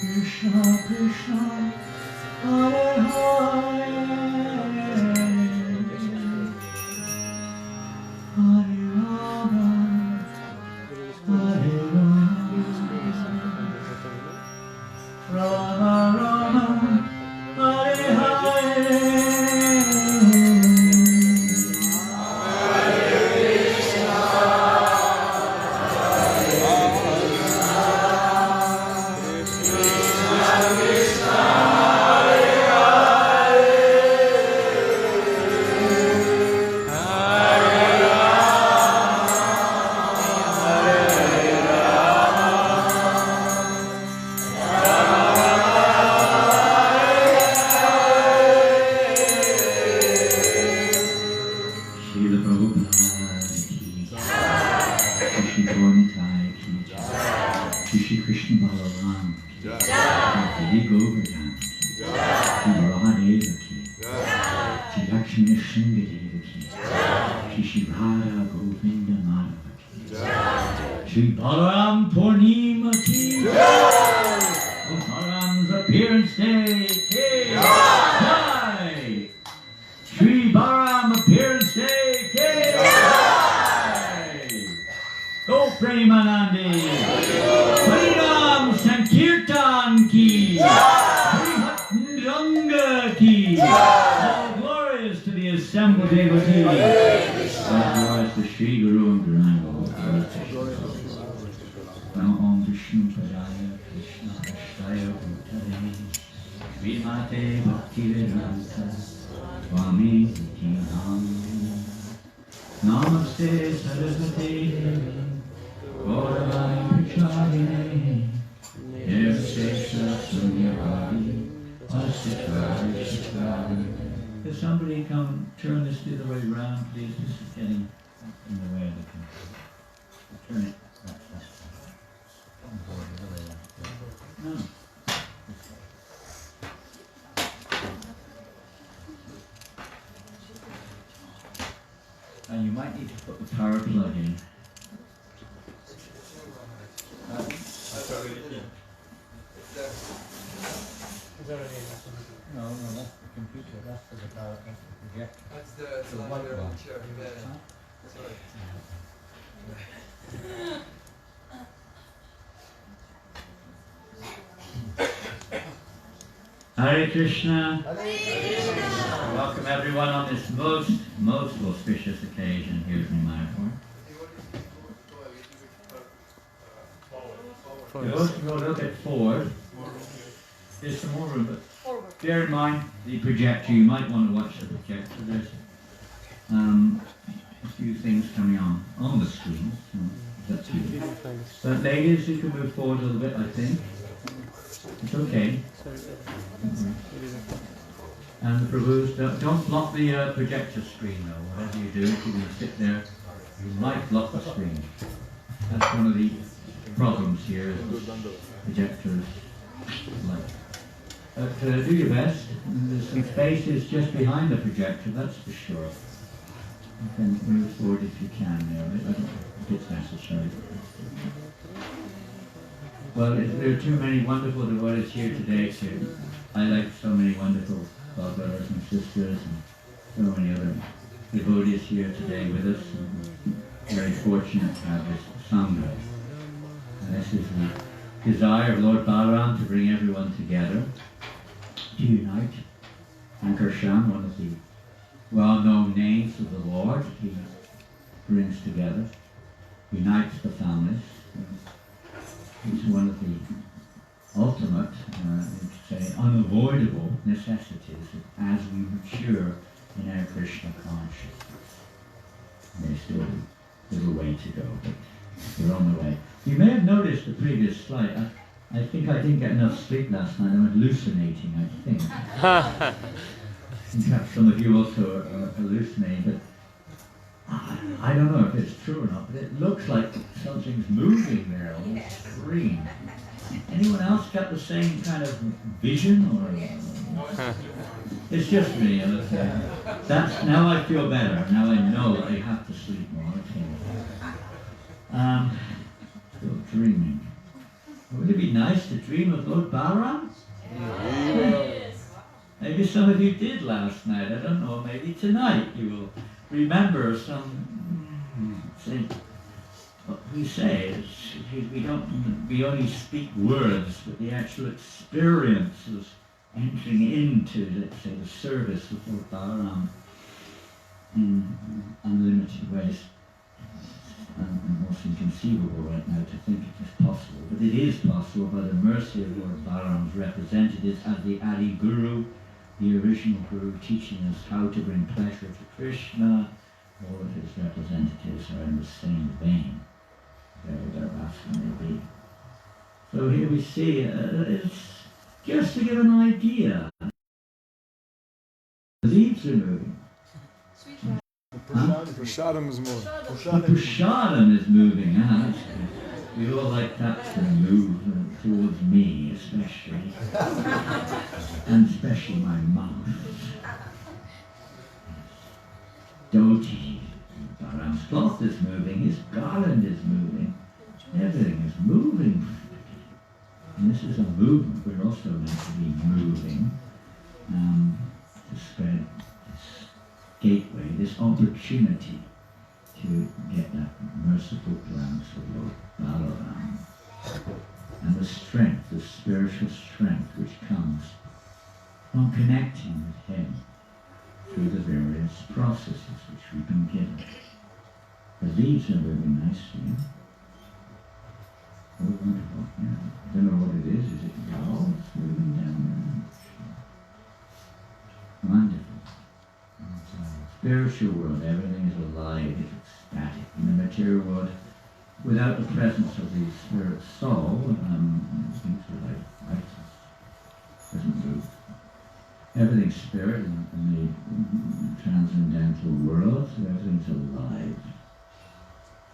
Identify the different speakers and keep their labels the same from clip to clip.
Speaker 1: Krishna Krishna Hare Hare Hare Rama Hare Rama Rama Rama Hare Hare Krishna Balaram ki Jai, Govardhan ki Jai, Radhadeva ki Jai, Lakshmi Sringadeva ki Jai, Shri Radha Govinda Madhava ki Jai, Shri Balaram Purnima ki Jai, Balaram's appearance day ki Jai, Shri Balaram appearance day ki Jai, Go Premanandi. Sankirtan ki, Ranga ki, all glorious to the assembled devotees, all glorious to Sri Guru and Guru. Om Vishnu Padaya Krishna Ashtaya Bhutale, Vimate Bhakti Vedanta, Swami Vitinam, Namaste Saraswati Devi, Gauravani Prachadine. Could somebody come turn this the other way around, please? This is getting in the way of the camera. Turn it. No. And you might need to put the power plug in. No, that's the computer, that's for the power, that's the projector.
Speaker 2: That's the white one.
Speaker 1: Hare Krishna. Welcome everyone on this most auspicious occasion here in Mayapur. You also go look at forward. There's some more room, but bear in mind the projector. You might want to watch the projector. There's a few things coming on the screen. So that's good. But ladies, you can move forward a little bit, I think. It's okay. And the Prabhus, don't block the projector screen though. Whatever you do, if you're going to sit there, you might block the screen. That's one of the problems here is projectors. But do your best. There's some spaces just behind the projector, that's for sure. You can move forward if you can there, if it's necessary. Well, there are too many wonderful devotees here today to highlight so many wonderful brothers and sisters and so many other devotees here today with us. And very fortunate to have this Sangha. And this is the desire of Lord Balaram to bring everyone together, to unite. Ankarshan, one of the well-known names of the Lord, he brings together, unites the families. It's one of the ultimate, say, unavoidable necessities as we mature in our Krishna consciousness. There's still a little way to go, but we're on the way. You may have noticed the previous slide. I think I didn't get enough sleep last night. I'm hallucinating, I think. Perhaps some of you also are hallucinating, but I don't know if it's true or not, but it looks like something's moving there on the screen. Anyone else got the same kind of vision? Or it's just me. That's now I feel better. Now I know that I have to sleep more. Okay. dreaming. Would it be nice to dream of Lord Balaram?
Speaker 2: Yes.
Speaker 1: Maybe some of you did last night. I don't know. Maybe tonight you will remember some. What we say is we only speak words, but the actual experience of entering into, let's say, the service of Lord Balaram in unlimited ways. Almost inconceivable right now to think it is possible, but it is possible by the mercy of Lord Balaram's representatives as the Adi Guru, the original Guru, teaching us how to bring pleasure to Krishna. All of his representatives are in the same vein, wherever Rasa may be. So here we see, it's just to give an idea. The leaves are moving.
Speaker 3: Prasadam is moving.
Speaker 1: Prasadam is moving. We all like that to move towards me, especially. And especially my mouth. Dhoti. Balaram's cloth is moving, his garland is moving. Everything is moving. And this is a movement. We're also meant to be moving to spread this gateway, this opportunity to get that merciful glance of Lord Balaram. And the strength, the spiritual strength which comes from connecting with him through the various processes which we've been given. The leaves are moving nicely. Oh, wonderful. Yeah. I don't know what it is. Is it clouds moving down there? Wonderful. Spiritual world, everything is alive, it's ecstatic. In the material world, without the presence of the spirit soul, things are like ice. Doesn't move. Everything's spirit in the transcendental world, so everything's alive.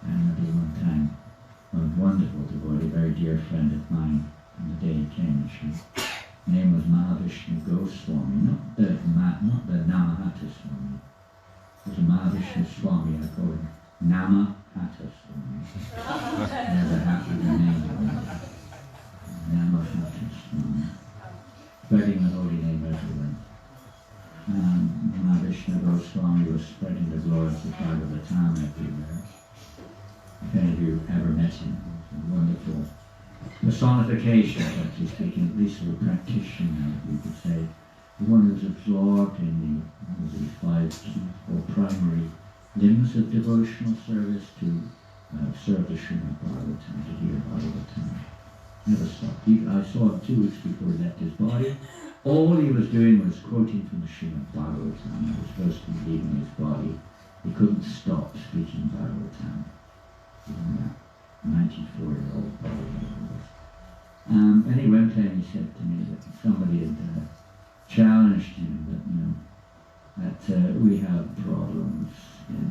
Speaker 1: I remember one time, a wonderful devotee, a very dear friend of mine, on the day he came, his name was Mahavishnu Goswami, not the Namahata Swami. It was a Mahavishnu Swami, I call him Namahata Swami. Never happy the name. Namahata Swami. Spreading the holy name everywhere. Mahavishnu Goswami was spreading the glories of Bhagavatam everywhere. If any of you ever met him, it was a wonderful personification, actually speaking, at least of a practitioner, you could say. The one who's absorbed in the five key or primary limbs of devotional service to serve the Srimad Bhagavatam, to hear Bhagavatam. Never stopped. I saw him 2 weeks before he left his body. All he was doing was quoting from the Srimad Bhagavatam. He was supposed to be leaving his body. He couldn't stop speaking Bhagavatam. Even that 94-year-old body. And he went and he said to me that somebody had challenged him that we have problems in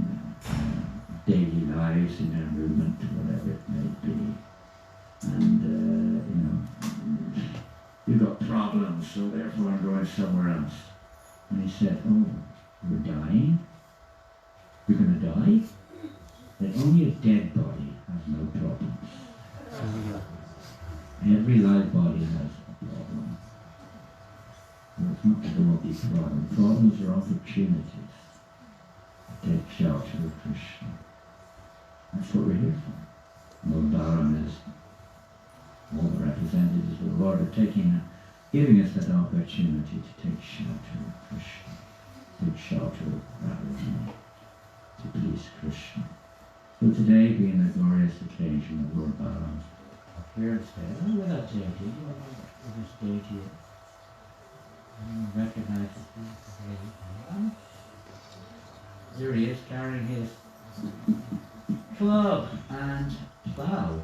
Speaker 1: daily lives, in our movement, whatever it may be. And, you've got problems, so therefore I'm going somewhere else. And he said, oh, you're dying? You're going to die? That only a dead body has no problems. Every live body has a problem. But it's not that there won't be problems. Problems are opportunities to take shelter of Krishna. That's what we're here for. Lord Balaram is all the representatives of the Lord are giving us that opportunity to take shelter of Krishna, take shelter of Radharani, to please Krishna. So today being the glorious occasion of Lord Balaram's appearance there, I don't know where that deity is. You know where this deity is? Anyone recognize it? There he is, carrying his club and plough.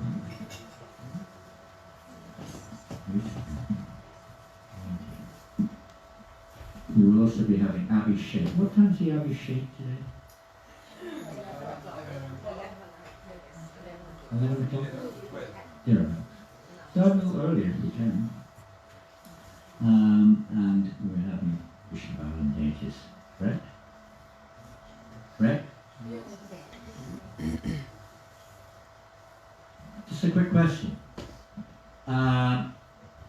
Speaker 1: We will also be having Abhishek. What time's the Abhishek today? 11 o'clock? Thereabouts. Start a little earlier if we can. And we're having Vishnubalan deities, correct? Correct? Just a quick question.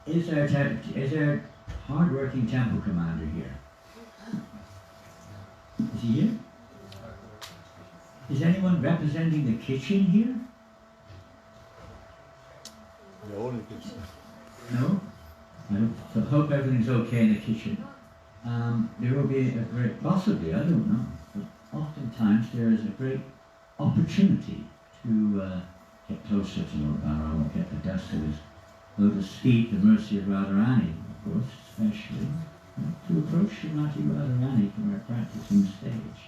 Speaker 1: Is there a hard-working temple commander here? Is he here? Is anyone representing the kitchen here?
Speaker 2: The only kitchen.
Speaker 1: No? I hope everything's okay in the kitchen. There will be a great, possibly, I don't know, but oftentimes there is a great opportunity to get closer to Lord Balaram, or get the dust of his lotus feet, the mercy of Radharani, of course, especially. To approach Srimati Radharani from our practicing stage,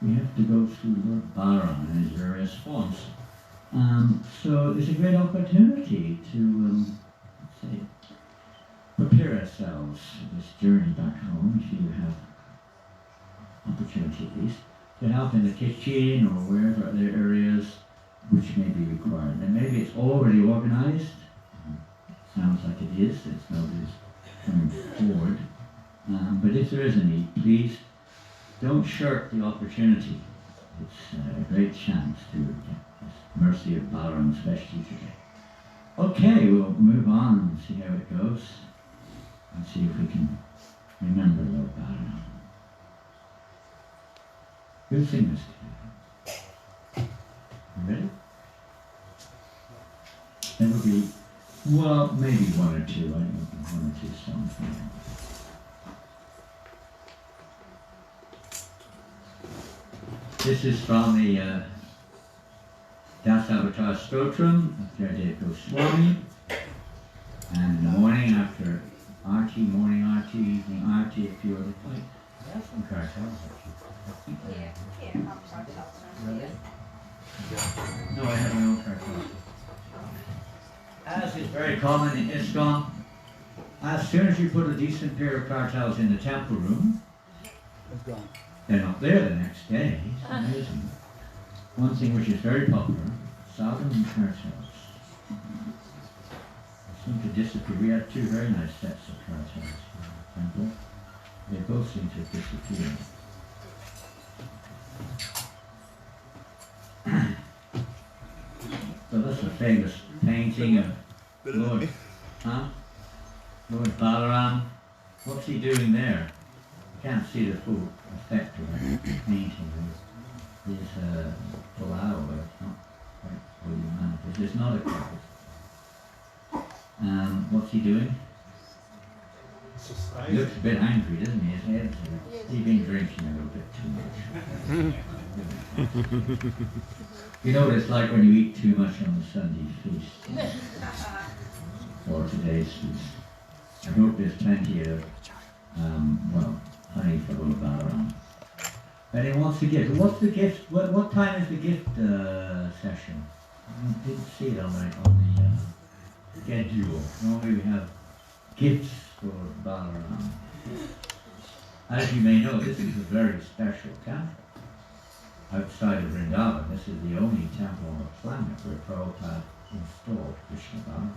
Speaker 1: we have to go through Lord Balaram and his various forms. So there's a great opportunity to, let's say, prepare ourselves for this journey back home, if you have opportunity at least, to help in the kitchen or wherever other areas which may be required. And maybe it's already organized. Sounds like it is, it's nobody's coming forward. But if there is a need, please don't shirk the opportunity. It's a great chance to get this mercy of Balaram, especially today. Okay, we'll move on and see how it goes, and see if we can remember Lord Balaram. We'll sing this together. You ready? There will be, well, maybe one or two, I don't know, one or two songs. This is from the Dasavatar Stotram of Jayadeva Goswami. And in the morning after Arti, morning Arti, evening Arti, if you were to play. I have some cartels actually.
Speaker 3: Here, I'm cartels.
Speaker 1: Really? No, I have my own cartels. As is very common in ISKCON, as soon as you put a decent pair of cartels in the temple room,
Speaker 2: It's gone.
Speaker 1: they're not there the next day. It's amazing. One thing which is very popular, sadhana and cartels. They seem to disappear. We had two very nice sets of cartels in the temple. They both seem to have disappeared. So that's a famous painting of Lord, Lord Balaram. What's he doing there? You can't see the full effect of that painting. His Palau, but it's not quite fully manifest. It's not a cross. What's he doing? He looks a bit angry, doesn't he? His head's he's been drinking a little bit too much. You know what it's like when you eat too much on the Sunday feast, or today's feast. I hope there's plenty of, well, honey for Lord Balaram. And he wants a gift. What's the gift? What time is the gift session? I didn't see it on the schedule. Normally we have gifts for Balaram. As you may know, this is a very special temple. Outside of Vrindavan, this is the only temple on the planet where Prabhupada installed Krishna Balaram,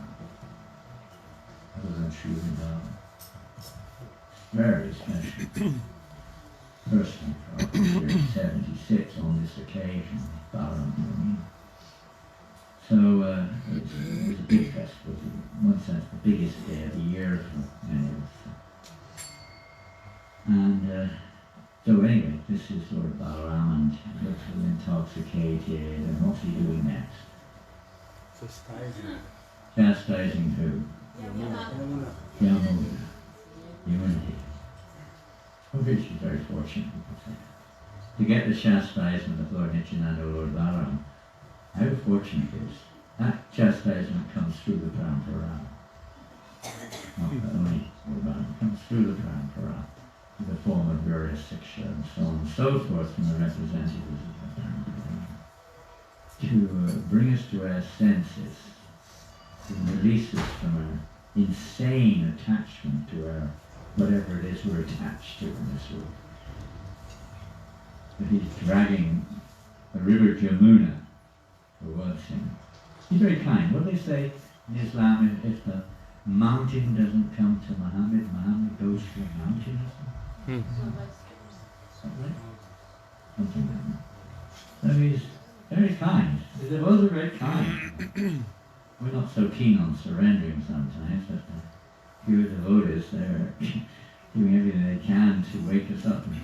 Speaker 1: other than Sri Vrindavan. Very special. Personally, Prabhupada in 76 on this occasion, Balaram Purnima. So it was a big festival, in one sense the biggest day of the year for many of us. And so anyway, this is Lord Balaram, and he looks a little intoxicated, and what's he doing next?
Speaker 2: Chastising.
Speaker 1: Chastising who?
Speaker 2: Yamuna.
Speaker 1: Yamuna. Humanity. Okay, she's very fortunate, people say. To get the chastisement of Lord Nityananda or Lord Balaram, how fortunate it is. That chastisement comes through the Parampara. Not only Lord Balaram, comes through the Parampara in the form of various siksha and so on and so forth from the representatives of the Parampara. To bring us to our senses, to release us from our insane attachment to our whatever it is we're attached to in this world. But he's dragging the river Jamuna, for one thing. He's very kind. What do they say in Islam? If the mountain doesn't come to Muhammad, Muhammad goes to the mountain. Something like that. So he's very kind. They both are very kind. we're not so keen on surrendering sometimes, but here devotees, they're doing everything they can to wake us up and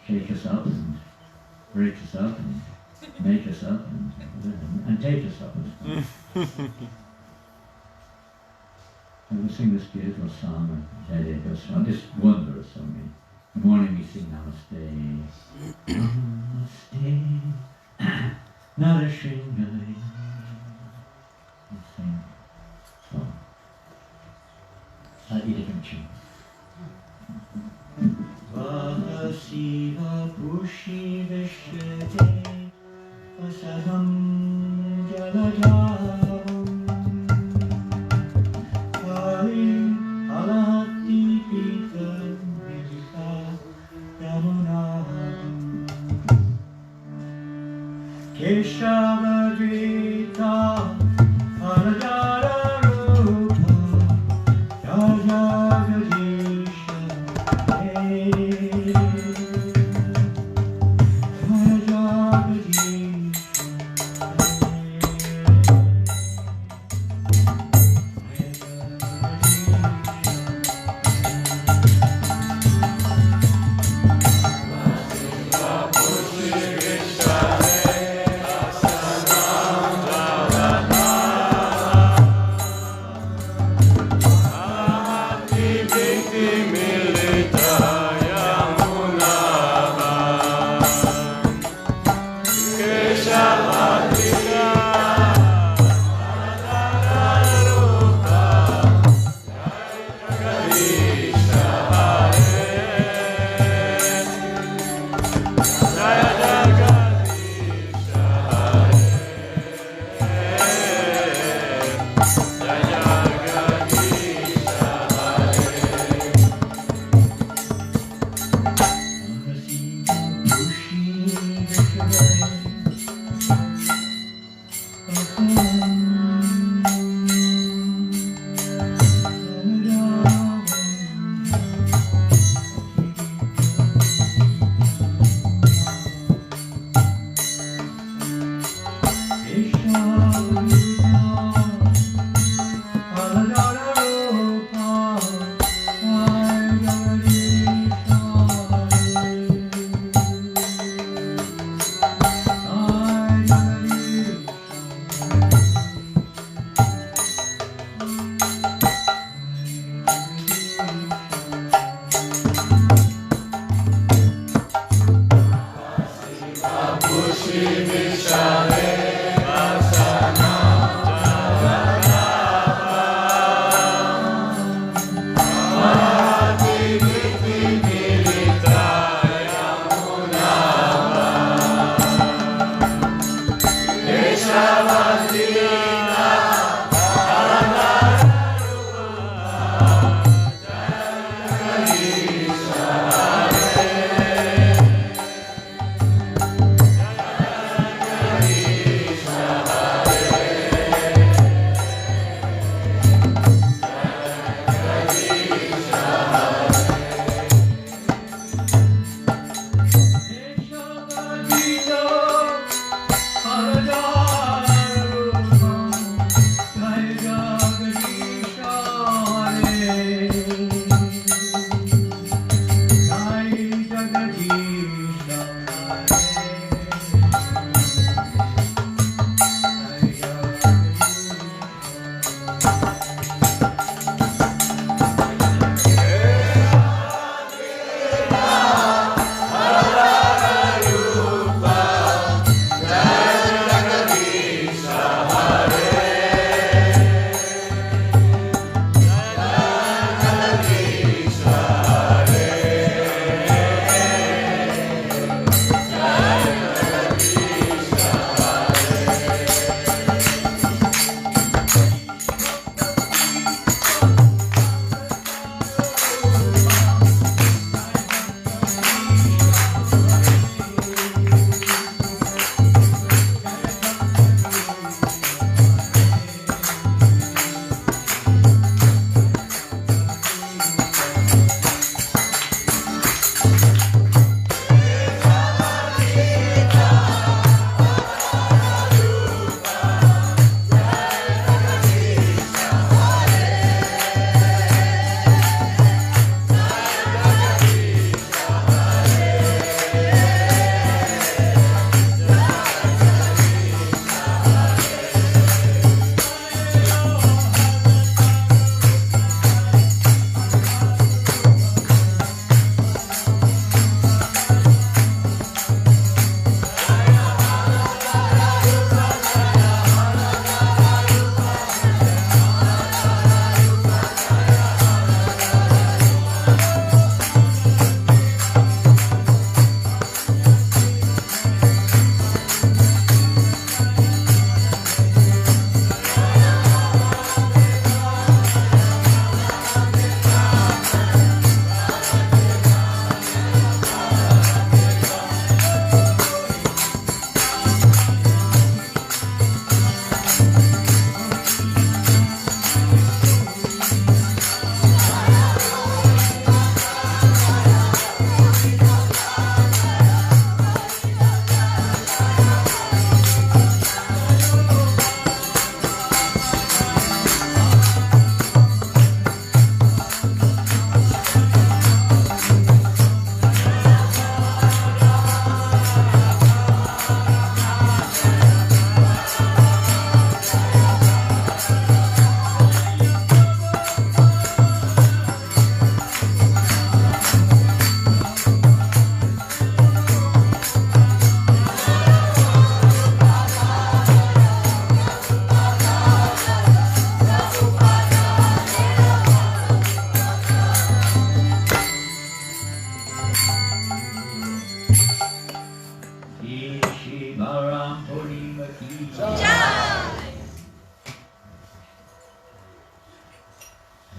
Speaker 1: shake us up and break us up and make us up and take us up as well. And we sing this beautiful song of Jaya Goswami, this wondrous song. In the morning we sing Namaste. Namaste. Narashingai. We sing song. Slightly different tune. Vahasiva Pushi Vishwete Vasaham Jalajavam Kali Alati Pita Vidika Yamunaham Keshava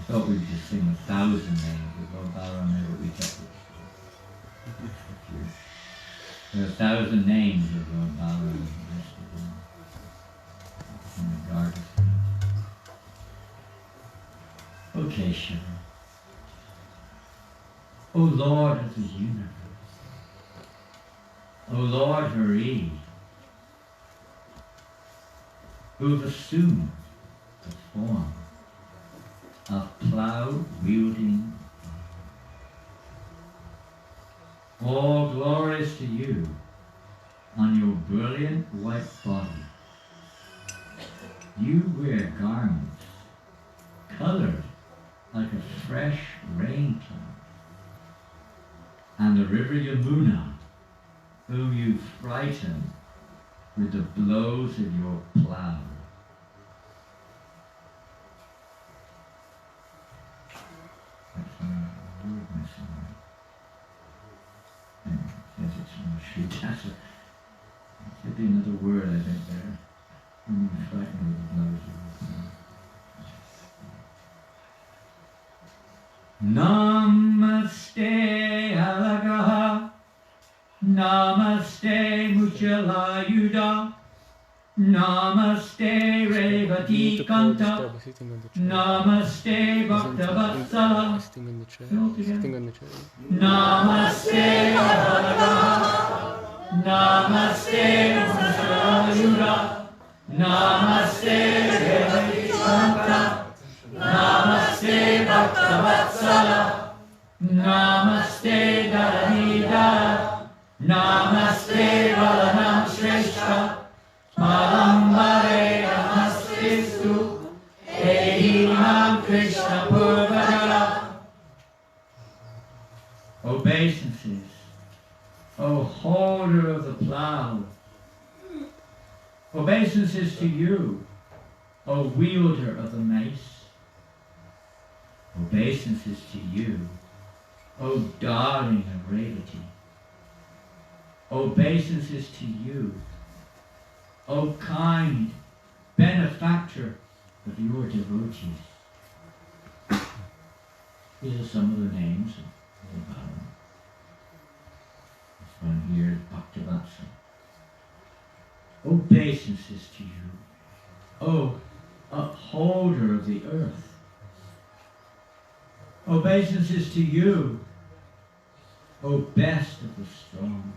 Speaker 1: thought we'd just sing 1,000 names of Lord Balaram, never we thought there are 1,000 names of Lord Balaram listed in the garden. Okay, Shiva. O Lord of the universe, O Lord Hari, who've assumed the form of plough-wielding, all glories to you on your brilliant white body. You wear garments colored like a fresh rain cloud, and the river Yamuna, whom you frighten with the blows of your plough. That's a word missing there. Yes, it's from the sheet. That's it. Should be another word, I think, there. Whom you frighten with the blows of your plough. Namaste Alagraha, Namaste Muchalayuda, Namaste Revati Kanta, Namaste Bhaktavatsala, Namaste Alagraha, Namaste Muchalayuda, Namaste Revati Kanta, Namaste Bhaktavatsala, Namaste Dharanida, Namaste Balaram Shrestha, Malambare Namastistu, Ehi Mam Krishna Purvadara. Obeisances, O holder of the plough, obeisances to you, O wielder of the mace. Obeisances to you, O darling of Revati. Obeisances to you, O kind benefactor of your devotees. These are some of the names of the Balaram. This one here is Bhaktavatsa. Obeisances to you, O upholder of the earth. Obeisances to you, O best of the strong.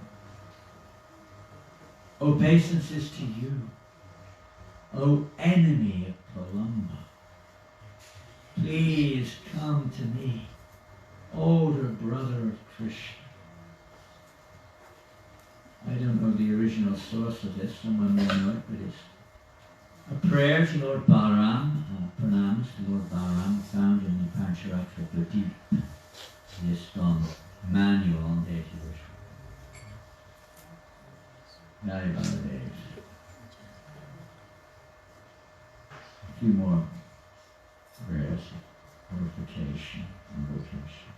Speaker 1: Obeisances to you, O enemy of Pralamba. Please come to me, older brother of Krishna. I don't know the original source of this, someone may know it, but it's a prayer to Lord Balaram, pranams to Lord Balaram, found in the Pancharatra Pradeep, the ISKCON manual on deity worship. Jai Baladev. A few more prayers of purification and vocation.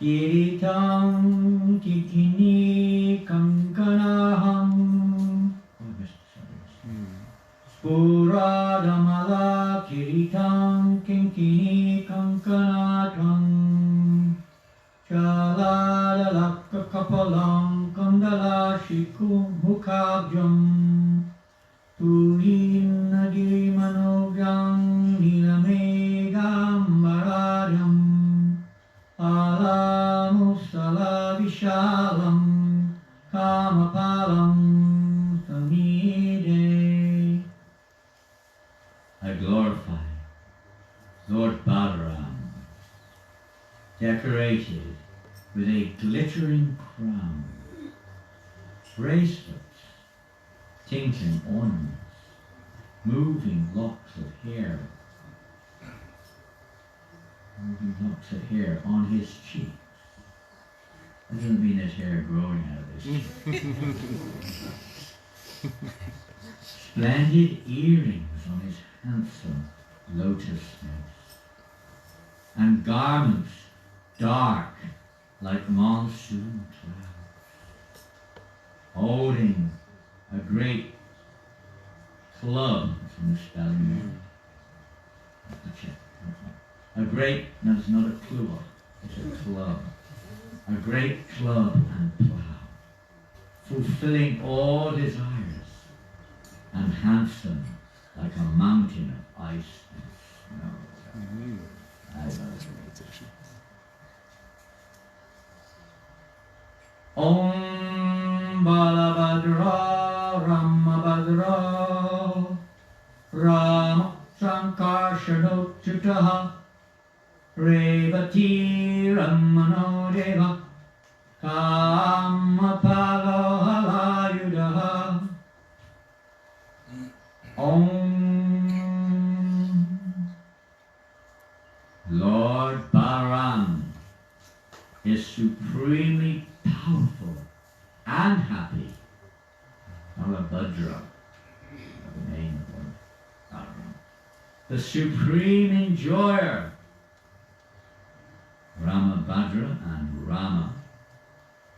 Speaker 1: Kiritam tikini kankanaham Spuradamala kiritam kinkini kankanatam Chaladalakka kapalam kandala shikum mukhabjam Pulim nagiri manogyam nilamegam maradam Alamusala vishalam kamapalam tamide. I glorify Lord Balaram, decorated with a glittering crown, bracelets, tinkling ornaments, moving locks of hair on his cheeks. That doesn't mean his hair growing out of his cheeks. Splendid earrings on his handsome lotus head, and garments dark like monsoon clouds, holding a great club in the spelling. That's it. A great, no, it's not a club, it's a club. A great club and plough, fulfilling all desires, and handsome like a mountain of ice and snow. I love it. Om Balabhadra Ramabhadra Ram Sankarshanotchutaha Revati Ramano Deva Kamapalo Halayudaha Om Lord Balaram is supremely powerful and happy. Balabhadra, the name of Lord Balaram, the supreme enjoyer. Ramabhadra and Rama,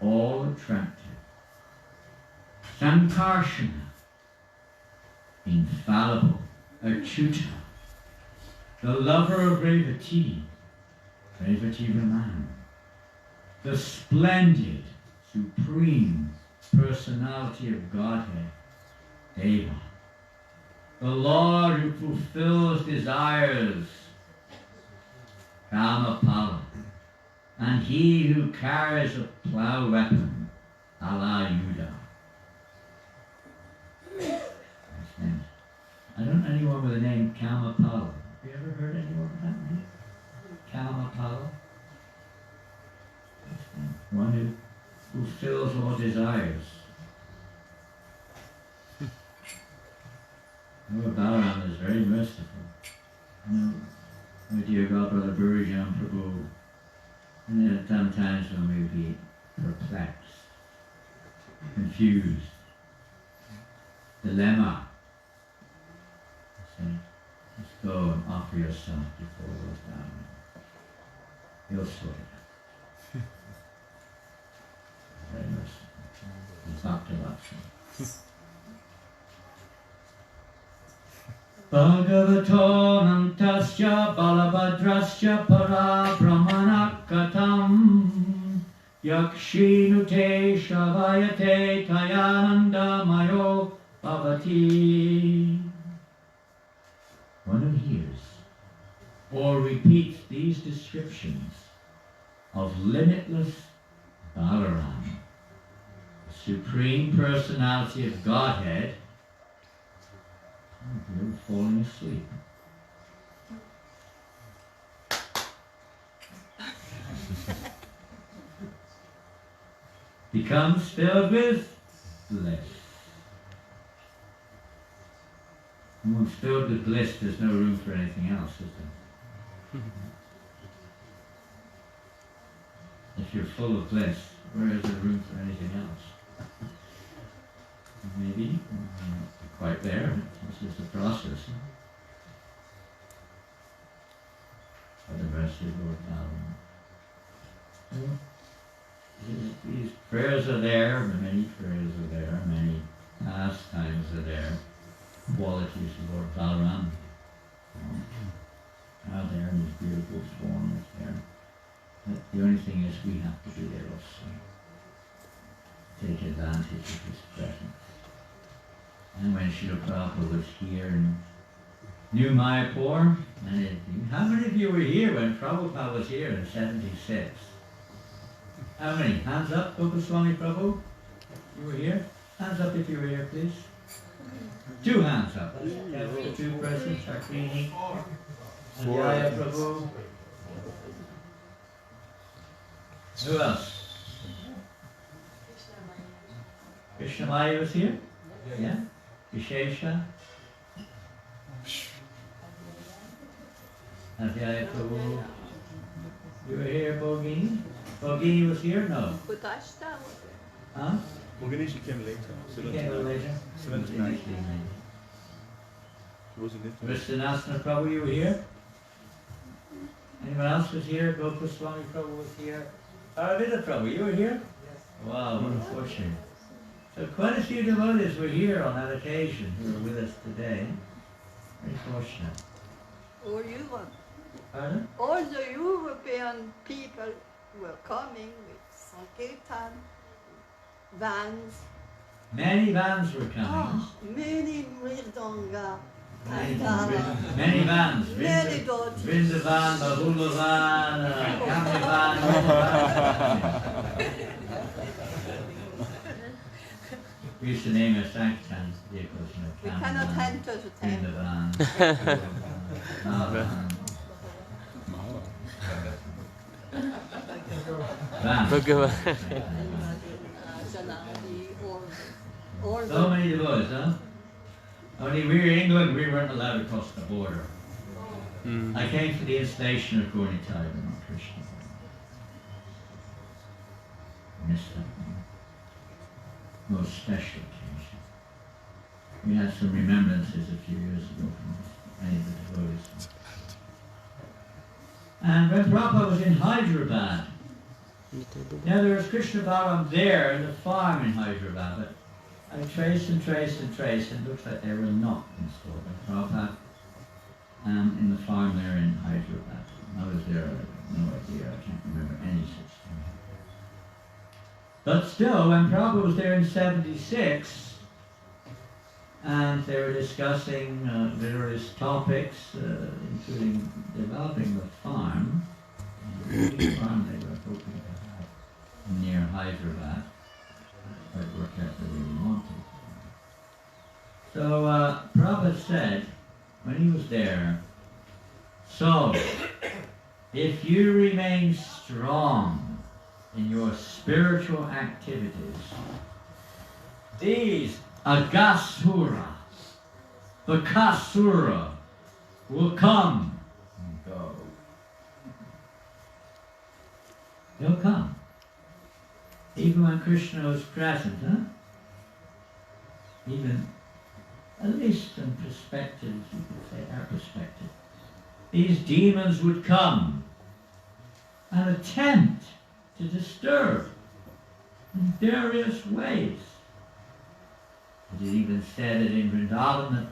Speaker 1: all attractive. Sankarshana, infallible, Achyuta, the lover of Revati, Revati Raman, the splendid, supreme personality of Godhead, Deva, the Lord who fulfills desires, Kamapala, and he who carries a plough weapon, Alayuda. I don't know anyone with the name Kamapala. Have you ever heard anyone with that name? Kamapala? One who fulfills all desires. Lord Balaram is very merciful. My dear God, Brother Burijan Prabhu, and there are sometimes when we be perplexed, confused, dilemma. Say, just go and offer yourself before Lord Balaram. He'll sort it out. Very merciful. He's not too much. Bhagavato Nantasya Balabhadrasya Para Brahmanakatam Yakshinute Shavayate Tayananda Mayo Bhavati. One who hears or repeats these descriptions of limitless Balaram, the Supreme Personality of Godhead, you're falling asleep. Becomes filled with bliss. And once filled with bliss, there's no room for anything else, is there? If you're full of bliss, where is there room for anything else? Maybe not quite there. This is the process. For the mercy of Lord Balaram. These prayers are there, many prayers are there, many pastimes are there, qualities of Lord Balaram are there in his beautiful form is there. But the only thing is we have to be there also. Take advantage of his presence. And when Srila Prabhupada was here in New Mayapur, how many of you were here when Prabhupada was here in 76? How many? Hands up, Gopaswami Prabhu. You were here? Hands up if you were here, please. 2 hands up. That's the 2 presents, Akrini, and Jaya Prabhu. Who else? Krishnamaya was here? Yeah? Vishesha? Jaya Prabhu. You were here, Bogini? Bogini was here? No. Huh?
Speaker 2: Bogini, she came later.
Speaker 1: She came a little later?
Speaker 2: 79. She wasn't it.
Speaker 1: Mr. Nasana Prabhu, you were here? Anyone else was here? Gopaswami Prabhu was here? Aravida Prabhu, you were here? Yes. Wow, what a fortune. So quite a few devotees were here on that occasion who are with us today. Very fortunate.
Speaker 4: All Europe,
Speaker 1: Pardon?
Speaker 4: all the European people were coming with Sankirtan, vans.
Speaker 1: Many vans were coming.
Speaker 4: Oh, many Mridanga,
Speaker 1: Many
Speaker 4: Kandala,
Speaker 1: vans.
Speaker 4: many daughters.
Speaker 1: Vrindavan, Bahulavan, Kamyavan. We used to name our sanctans vehicles.
Speaker 4: We cannot enter the temple.
Speaker 1: Vrindavan.
Speaker 5: Bhagavan.
Speaker 4: All
Speaker 1: So many devotees, huh? Only we were England, we weren't allowed to cross the border. I came to the installation of Gornitai on Krishna. Missed that one. Most special occasion. We had some remembrances a few years ago from many of the devotees. And when Prabhupada was in Hyderabad, now there was Krishna Balaram there in the farm in Hyderabad, but I traced and traced and traced, and it looks like they were not installed by Prabhupada in the farm there in Hyderabad. I was there, I have no idea, I can't remember any such thing. But still, when Prabhupada was there in 76, and they were discussing various topics, including developing the farm, the farm they were hoping to have near Hyderabad. Quite work out the way we wanted. So Prabhupada said, when he was there, so if you remain strong in your spiritual activities, these Agasura, Bakasura will come and go. They'll come. Even when Krishna was present, huh? Even, at least in perspective, you could say our perspective, these demons would come and attempt to disturb in various ways. It is even said that in Vrindavan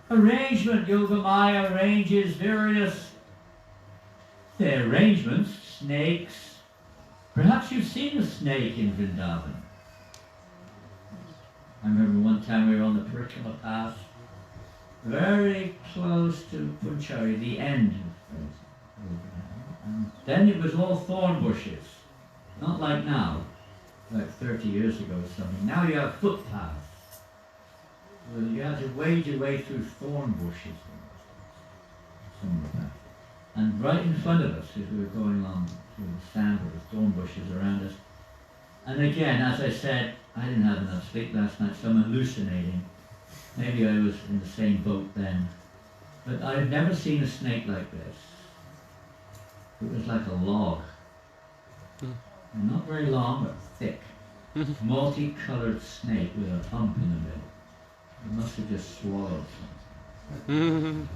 Speaker 1: that Yogamaya arranges various arrangements, snakes. Perhaps you've seen a snake in Vrindavan. I remember one time we were on the Purnima path, very close to Punchari, the end of it. And then it was all thorn bushes. Not like now, like 30 years ago or something. Now you have footpaths. Well, you have to wade your way through thorn bushes. Some of that. And right in front of us, as we were going along through the sand with the thorn bushes around us. And again, as I said, I didn't have enough sleep last night, so I'm hallucinating. Maybe I was in the same boat then. But I've never seen a snake like this. It was like a log. And not very long, but thick. Multicolored snake with a hump in the middle. It must have just swallowed something.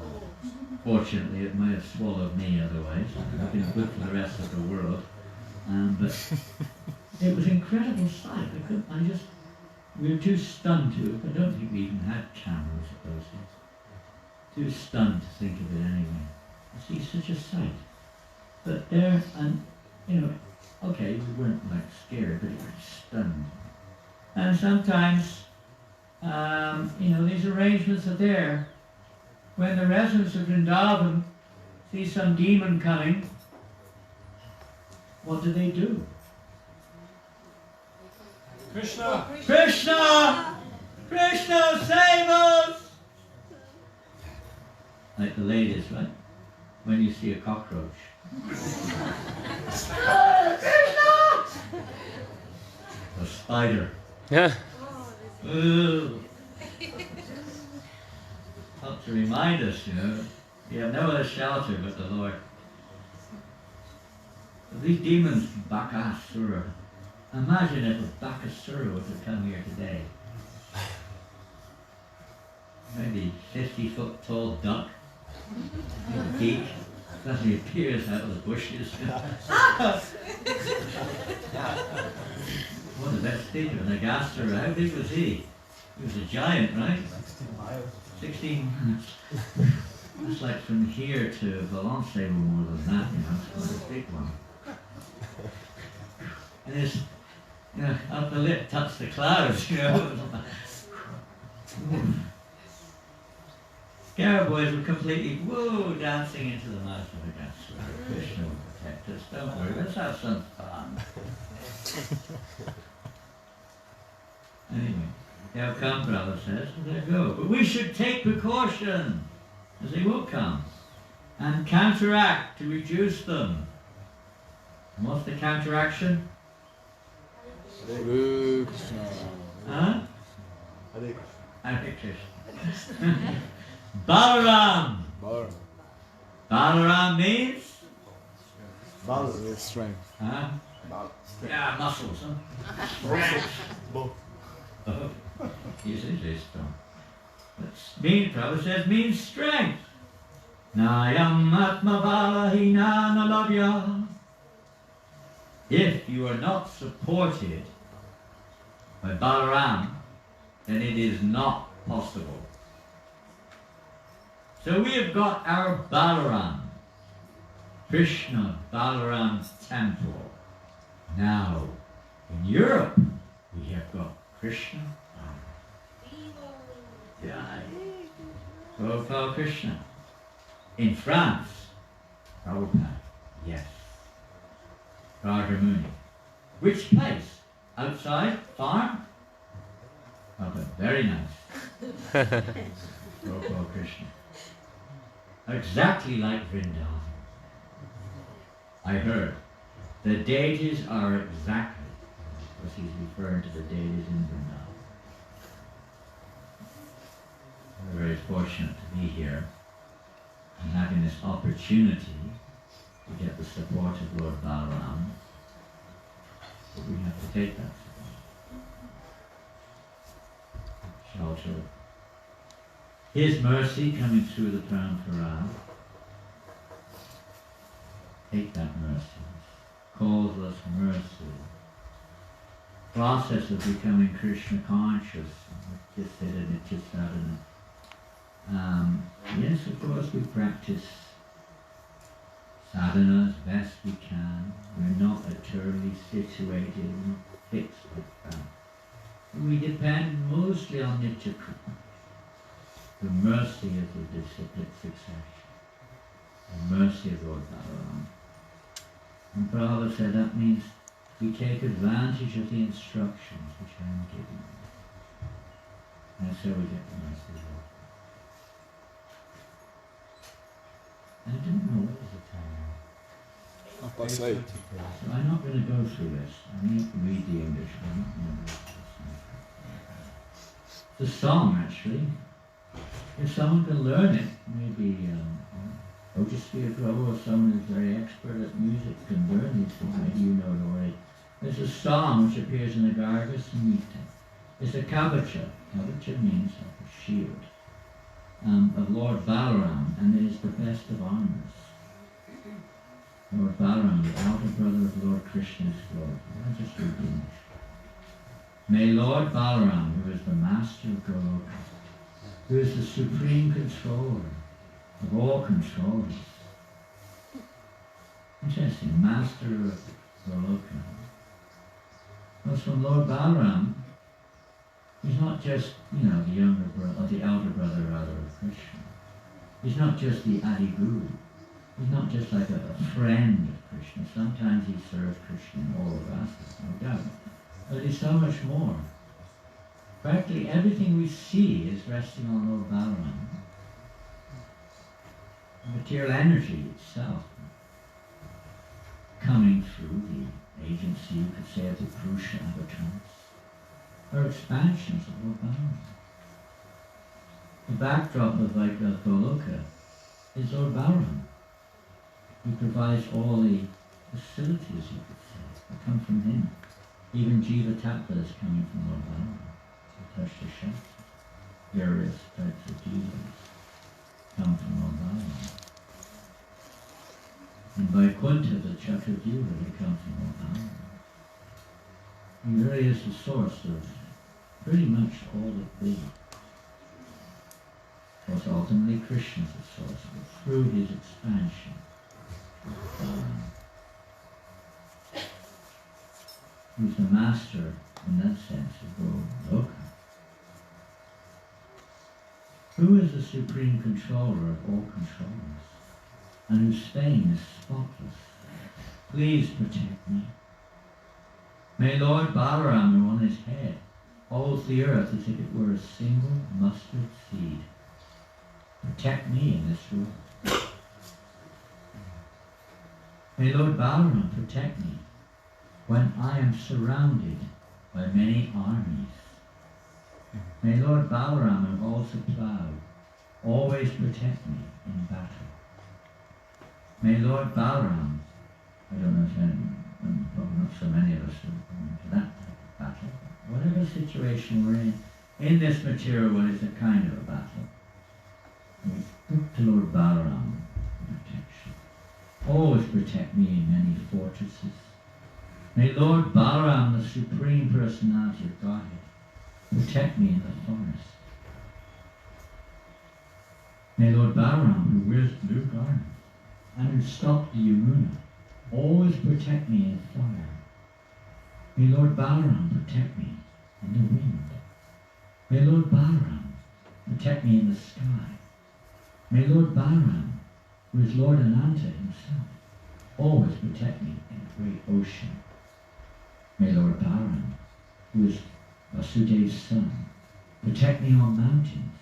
Speaker 1: Fortunately, it might have swallowed me otherwise. It would have been good for the rest of the world. But it was an incredible sight. We were too stunned to. I don't think we even had cameras at those days. Too stunned to think of it anyway. You see such a sight. But there, and okay, we weren't like scared, but we were stunned. And sometimes, these arrangements are there. When the residents of Vrindavan see some demon coming, what do?
Speaker 2: Krishna!
Speaker 1: Krishna! Krishna, save us! Like the ladies, right? When you see a cockroach. A spider.
Speaker 5: Yeah.
Speaker 1: Ooh. Help to remind us, we have no other shelter but the Lord. These demons, Bakasura. Imagine if a Bakasura was to come here today. Maybe 50-foot tall duck. With a beak. Suddenly appears out of the bushes. What a best speaker, an Agasura. How big was he? He was a giant, right? 16 minutes. It's like from here to Valence more than that, you know, it's quite a big one. And it's, you know, up the lip, touch the clouds, you know. Scarab boys were completely, whoa, dancing into the mouth of the gas. Krishna will protect us, don't worry, let's have some fun. Anyway, they'll come, brother says, and they'll go. But we should take precaution, as they will come, and counteract to reduce them. And what's the counteraction?
Speaker 5: Hare Krishna.
Speaker 1: Huh?
Speaker 5: Hare
Speaker 1: Hare Krishna. Balaram.
Speaker 5: Balaram.
Speaker 1: Balaram means?
Speaker 5: Balaram is strength.
Speaker 1: Huh? Yeah, muscles, huh?
Speaker 5: Both.
Speaker 1: Oh, he's strong. Mean, Prabhupada says, means strength. Nayam atma balahina nalabhya. If you are not supported by Balaram, then it is not possible. So we have got our Balaram, Krishna Balaram's temple. Now, in Europe, we have got Krishna Balaram. Jai. Gopal Krishna. In France, Prabhupada, yes. Rajarmuni. Which place? Outside? Farm? Oh, but very nice. Gopal Krishna. Exactly like Vrindavan. I heard. The deities are exactly, because he's referring to the deities in Vrindavan. We're very fortunate to be here and having this opportunity to get the support of Lord Balaram. But we have to take that support. Shelter. His mercy coming through the Parampara. Take that mercy. Calls us mercy. Process of becoming Krishna conscious. Just said it, just sadhana. Yes, of course, we practice sadhana as best we can. We're not eternally situated, we're not fixed like that. We depend mostly on Nitya Kripa, the mercy of the disciplined succession, the mercy of Lord Balaram. And Prabhupada said that means we take advantage of the instructions which I am giving you. And so we get the mercy of Lord. I didn't know what was the time.
Speaker 5: That's right.
Speaker 1: So I'm not going to go through this. I need to read the English one. It's a song, actually. If someone can learn it, maybe Ojasvi Prabhu or someone who's very expert at music can learn these things. Maybe you know it already. There's a song which appears in the Garga Samhita. It's a kavacha. Kavacha means like a shield. Of Lord Balaram, and it is the best of honors. Lord Balaram, the elder brother of Lord Krishna's Lord. I'll just read the English. May Lord Balaram, who is the master of Goloka, who is the supreme controller of all controllers. Interesting, master of Goloka. Well, from Lord Balaram, he's not just, you know, the younger brother, or the elder brother rather of Krishna. He's not just the Adi Guru. He's not just like a friend of Krishna. Sometimes he serves Krishna in all of us, no doubt. But he's so much more. Practically everything we see is resting on Lord Balaram. Material energy itself coming through the agency, you could say, of the Purusha avatars, are expansions of Lord Balaram. The backdrop of Goloka is Lord Balaram. He provides all the facilities, you could say, that come from him. Even Jiva Tattva is coming from Lord Balaram. Various types of jivas come from Lord Balaram. And Vaikuntha, the Chakradyuva, they come from Lord Balaram. He really is the source of pretty much all that we. course, ultimately Krishna is the source, but through his expansion, who's the master in that sense of Goloka. Who is the supreme controller of all controllers, and whose fame is spotless? Please protect me. May Lord Balaram, who on his head holds the earth as if it were a single mustard seed, protect me in this world. May Lord Balaram protect me when I am surrounded by many armies. May Lord Balaram, who holds the plough, always protect me in battle. May Lord Balaram, I don't know if probably not so many of us are going into that type of battle, but whatever situation we're in this material world is a kind of a battle. We look to Lord Balaram for protection. Always protect me in many fortresses. May Lord Balaram, the Supreme Personality of Godhead, protect me in the forest. May Lord Balaram, who wears blue garments and who stopped the Yamuna, always protect me in fire. May Lord Balaram protect me in the wind. May Lord Balaram protect me in the sky. May Lord Balaram, who is Lord Ananta himself, always protect me in the great ocean. May Lord Balaram, who is Vasudev's son, protect me on mountains.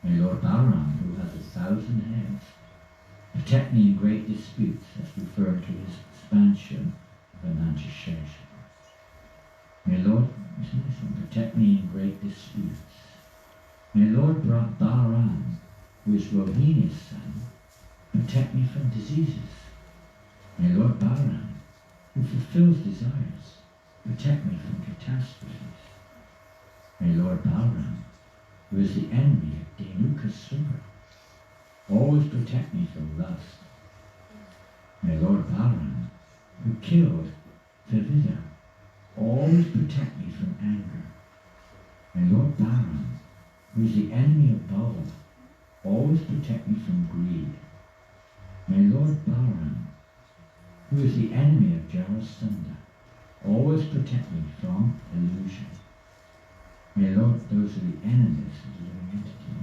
Speaker 1: May Lord Balaram, who has 1,000 heads, protect me in great disputes, as referred to his expansion of Anantashesha. May Lord protect me in great disputes. May Lord Balaram, who is Rohini's son, protect me from diseases. May Lord Balaram, who fulfills desires, protect me from catastrophes. May Lord Balaram, who is the enemy of Dhenukasura, always protect me from lust. May Lord Balaram, who killed Tvivida, always protect me from anger. May Lord Balaram, who is the enemy of Bala, always protect me from greed. May Lord Balaram, who is the enemy of Jarasandha, always protect me from illusion. May Lord, those are the enemies of the living entity.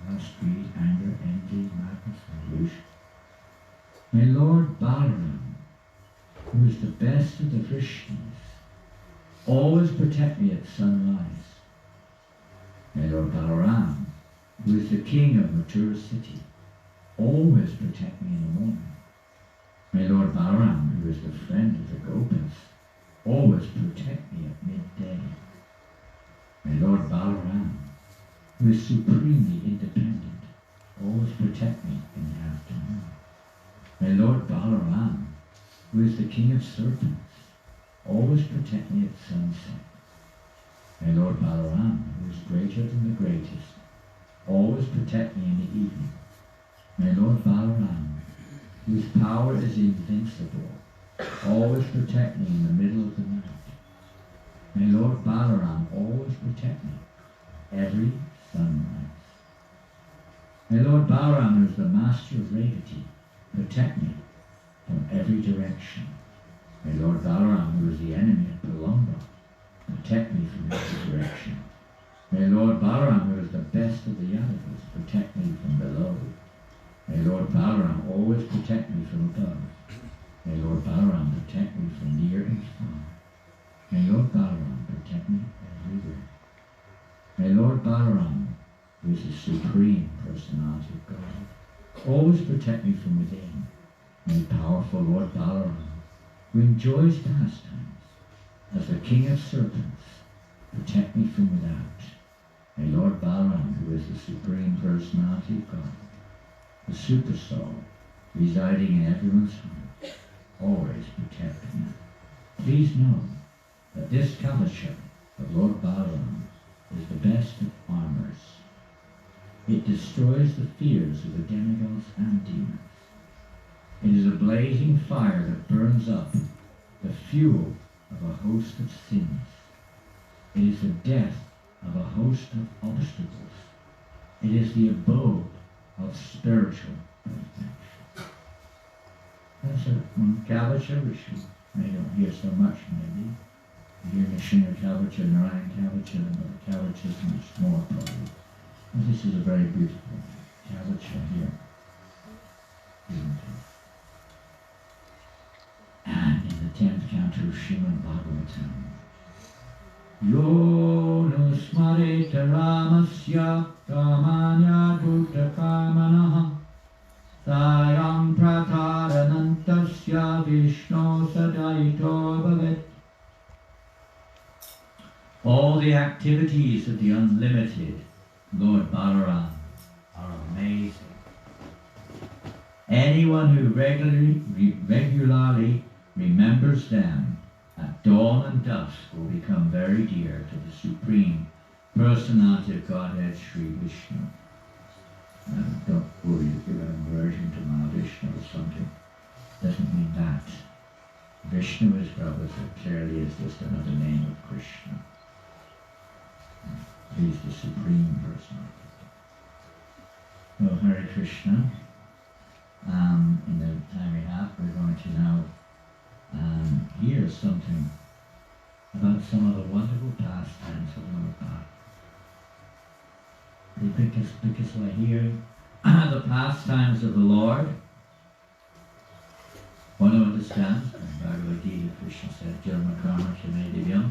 Speaker 1: Lust, greed, anger, envy, madness, and illusion. May Lord Balaram, who is the best of the Vrishnis, always protect me at sunrise. May Lord Balaram, who is the king of Mathura city, always protect me in the morning. May Lord Balaram, who is the friend of the Gopas, always protect me at midday. May Lord Balaram, who is supremely independent, always protect me in the afternoon. May Lord Balaram, who is the king of serpents, always protect me at sunset. May Lord Balaram, who is greater than the greatest, always protect me in the evening. May Lord Balaram, whose power is invincible, always protect me in the middle of the night. May Lord Balaram always protect me every sunrise. May Lord Balaram, who is the master of Revati, protect me from every direction. May Lord Balaram, who is the enemy of Palomba, protect me from every direction. May Lord Balaram, who is the best of the Yadavas, protect me from below. May Lord Balaram always protect me from above. May Lord Balaram protect me from near and far. May Lord Balaram protect me everywhere. May Lord Balaram, who is the Supreme Personality of God, always protect me from within. May powerful Lord Balaram, who enjoys pastimes as the King of Serpents, protect me from without. May Lord Balaram, who is the Supreme Personality of God, the Super Soul, residing in everyone's heart, always protect me. Please know that this Kavacham of Lord Balaram is the best of armors. It destroys the fears of the demigods and demons. It is a blazing fire that burns up the fuel of a host of sins. It is the death of a host of obstacles. It is the abode of spiritual perfection. That's one Kavacha, which you may don't hear so much maybe. You hear Nrsimha Kavacha, Narayan Kavacha, and other Kavachas much more probably. And this is a very beautiful Kavacha here. And in the 10th canto of Srimad Bhagavatam, Yo nusmareta ramasya kamanya bhuta kamanaha sayam prataranantasya vishno sadaito bhavet. All the activities of the unlimited Lord Balaram are amazing. Anyone who regularly remembers them at dawn and dusk will become very dear to the Supreme Personality of Godhead, Sri Vishnu. Don't worry if you're an aversion to Mahavishnu or something. Doesn't mean that. Vishnu, as Prabhupada said clearly, is just another name of Krishna. He's the Supreme Personality. So, Hare Krishna. In the time we have, we're going to now hear something about some of the wonderful pastimes of Lord Balaram. Because I hear the pastimes of the Lord, one who understands, in Bhagavad Gita, Krishna said, Jarma Karma Shame Divyam,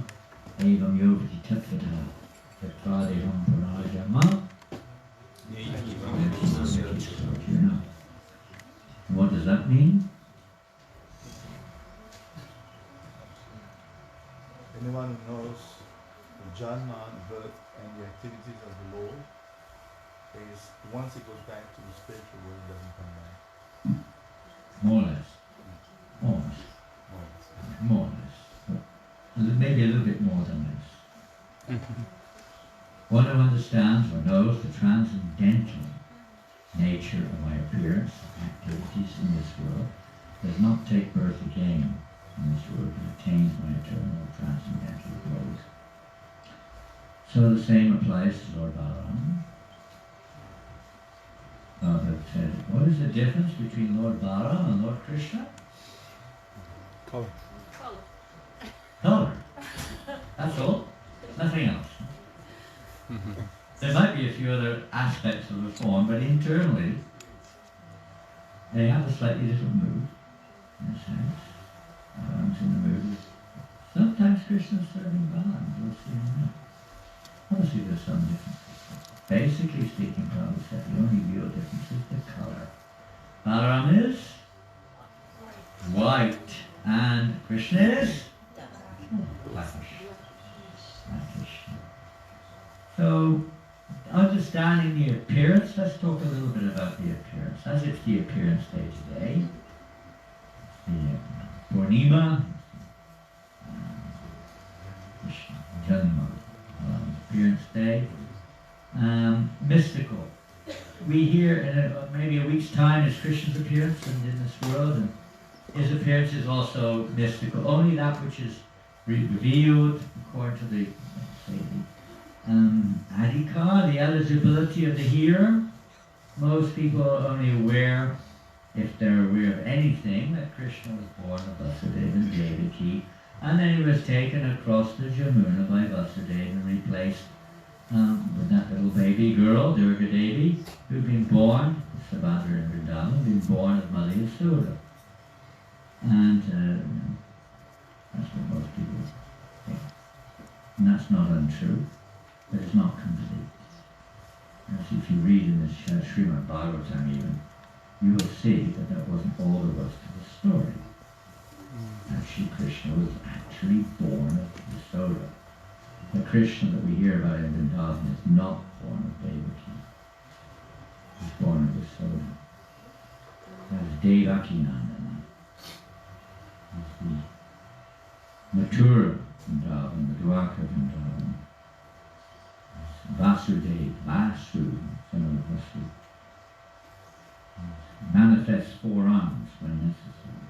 Speaker 1: Evam Yogati Tatvata, Tatvadeham Purajama. What does that mean?
Speaker 5: Anyone who knows the Janma, birth, and the activities of the Lord is once it goes back to the spiritual world, it doesn't come back.
Speaker 1: More or less. More or less. But maybe a little bit more than this. One who understands or knows the transcendental nature of my appearance, activities in this world, does not take birth again in this world and attains my eternal transcendental growth. So the same applies to Lord Balaram. That said, what is the difference between Lord Balaram and Lord Krishna?
Speaker 5: Color.
Speaker 1: Color. That's all. Nothing else. There might be a few other aspects of the form, but internally, they have a slightly different mood, in a sense. Balaram's in the mood. Sometimes Krishna's serving Balaram, we'll see in a minute. Obviously there's some differences. Basically speaking, Prabhupada said the only real difference is the color. Balaram is white, and Krishna is blackish. So, understanding the appearance, let's talk a little bit about the appearance. As it's the appearance day today, the Purnima, appearance day, mystical. We hear in maybe a week's time is Krishna's appearance in this world, and his appearance is also mystical. Only that which is revealed according to the adhikar, the eligibility of the hearer. Most people are only aware, if they're aware of anything, that Krishna was born of Vasudeva and Devaki, and then he was taken across the Jamuna by Vasudeva and replaced with that little baby girl, Durga Devi, who'd been born, Subhadra and Vrindavan, been born of Mother Yashoda. And that's what most people think. And that's not untrue, but it's not complete. As if you read in this Srimad Bhagavatam even, you will see that that wasn't all there was to the story. Actually, Krishna was actually born of Yashoda. The Krishna that we hear about in Vrindavan is not born of Devaki. He's born of Yashoda. That is Devaki Nandana. He's the Mathura Vrindavan, the Dwarka Vrindavan. Vasudeva, Vasu, son of Vasu. Manifests four arms when necessary.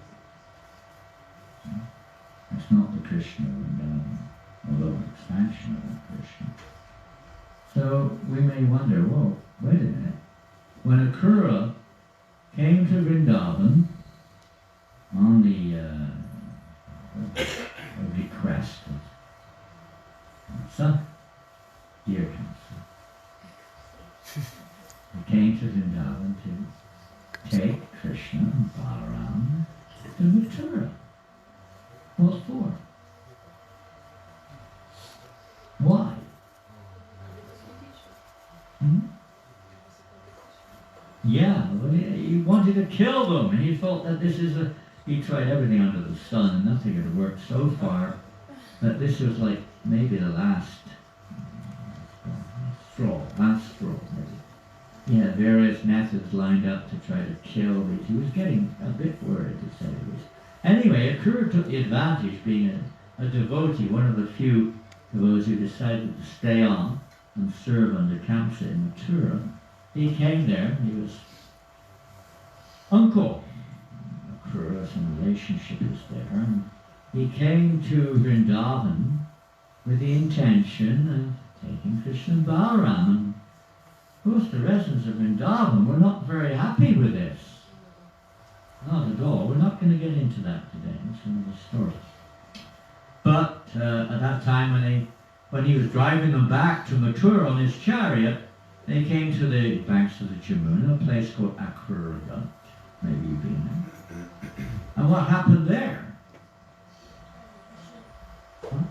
Speaker 1: That's not the Krishna of Vrindavan, although an expansion of that Krishna. So we may wonder, well, where when Akrura came to Vrindavan on the request of Kamsa, dear Kamsa, he came to Vrindavan to take Krishna and Balaram to Mathura. What for? Why? Yeah, well, he wanted to kill them, and he thought that this is he tried everything under the sun, and nothing had worked so far, that this was like maybe the last straw, maybe. He had various methods lined up to try to kill these. He was getting a bit worried, to say the least. Anyway, Akrura took the advantage, being a devotee, one of the few devotees who decided to stay on and serve under Kamsa in Mathura. He came there, he was uncle. Akrura, some relationship was there, and he came to Vrindavan with the intention of taking Krishna and Balaram. And of course, the residents of Vrindavan were not very happy with this. Not at all. We're not going to get into that today. It's another story. But at that time, when he was driving them back to Mathura on his chariot, they came to the banks of the Jamuna, a place called Akrura. Maybe you've been there. And what happened there? Huh?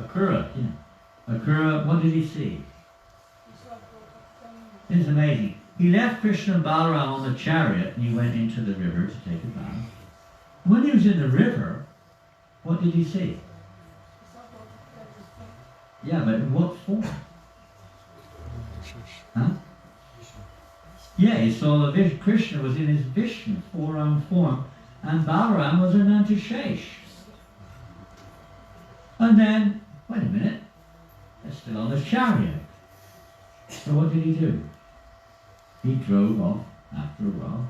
Speaker 1: Akrura, yeah. Akrura, what did he see? It's amazing. He left Krishna and Balaram on the chariot and he went into the river to take a bath. When he was in the river, what did he see? Yeah, but in what form? Huh? Yeah, he saw Krishna was in his Vishnu, four-armed form, and Balaram was an Antashesh. And then, wait a minute, they're still on the chariot. So what did he do? He drove off after a while,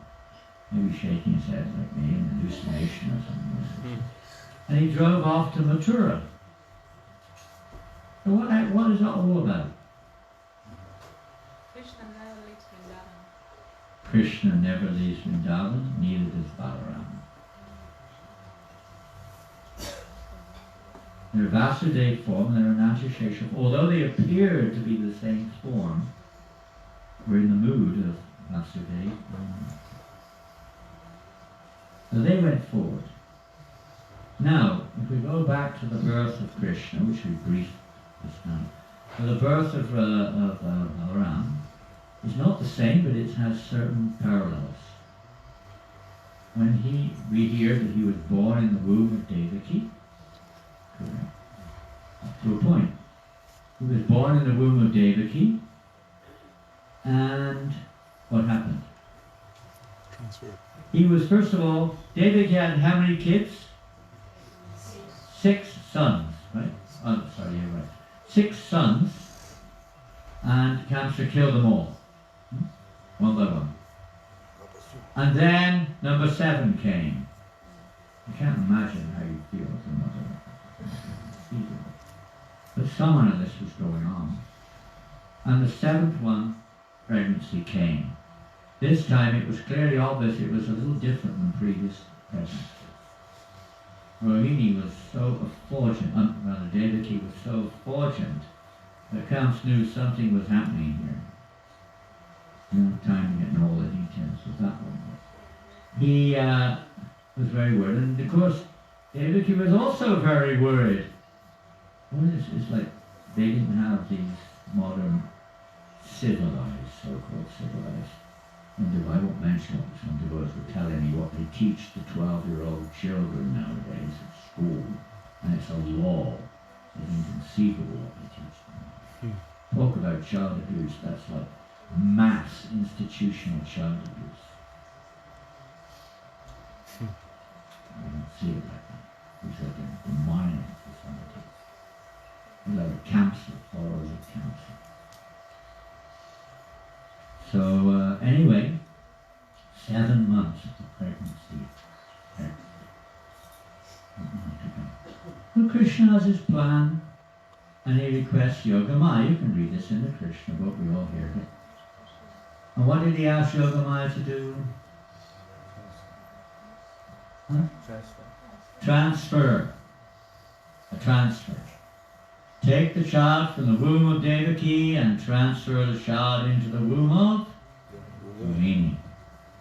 Speaker 1: maybe shaking his head like me, an hallucination or something. And he drove off to Mathura. So what is that all about? Krishna never leaves Vrindavan, neither does Balaram. They're Vasudeva form, they're Anantashesha. Although they appear to be the same form, we're in the mood of Vasudeva. So they went forward. Now, if we go back to the birth of Krishna, which we briefed just now, so the birth of Balaram is not the same, but it has certain parallels. When we hear that he was born in the womb of Devaki, correct, up to a point. He was born in the womb of Devaki, and what happened?
Speaker 6: Transfer.
Speaker 1: He was, first of all, Devaki had how many kids? 6 sons, right? Oh, sorry, you're right. 6 sons, and Kamsa killed them all. One by one. And then number 7 came. You can't imagine how you feel as a mother. But someone of this was going on. And the 7th one, pregnancy came. This time it was clearly obvious it was a little different than previous pregnancies. Rohini was so fortunate, rather Devaki was so fortunate that Kamsa knew something was happening here. No time to get into all the details of that one. He was very worried, and of course Devaki was also very worried. Well, it's like they didn't have these modern civilized, so-called civilized. And I won't mention what some devotees were telling me what they teach the 12-year-old children nowadays at school, and it's a law. It's inconceivable what they teach them. Talk about child abuse, that's like mass institutional child abuse. I don't see it like that. It's like a demonic society. It's like a council, followers of council. So anyway, 7 months of the pregnancy. Well, Krishna has his plan, and he requests Yogamaya. You can read this in the Krishna book, we all hear it. And what did he ask Yogamaya to do? Huh? Transfer. A transfer. Take the child from the womb of Devaki and transfer the child into the womb of Rohini.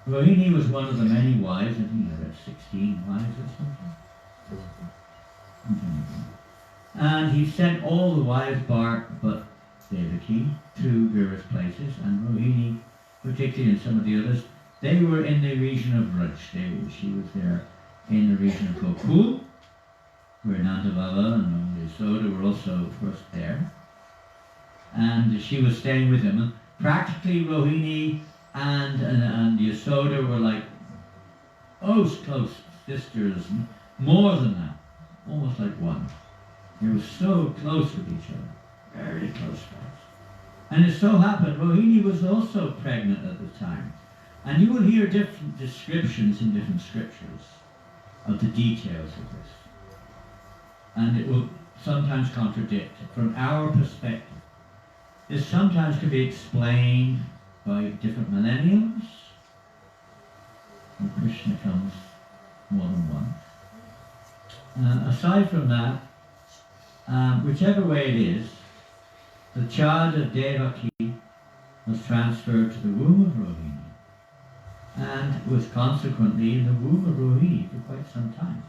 Speaker 1: Rohini was one of the many wives. I think he had about 16 wives or something. And he sent all the wives but Devaki to various places, and Rohini, particularly and some of the others, they were in the region of Raj. She was there in the region of Gokul, where Nanda Baba and Yasoda were also, of course, there. And she was staying with him. And practically Rohini and Yasoda were like close sisters, more than that, almost like one. They were so close with each other, very close friends. And it so happened, Rohini was also pregnant at the time. And you will hear different descriptions in different scriptures of the details of this. And it will sometimes contradict from our perspective. This sometimes can be explained by different millenniums. And Krishna comes more than once. Aside from that, whichever way it is, the child of Devaki was transferred to the womb of Rohini and was consequently in the womb of Rohini for quite some time.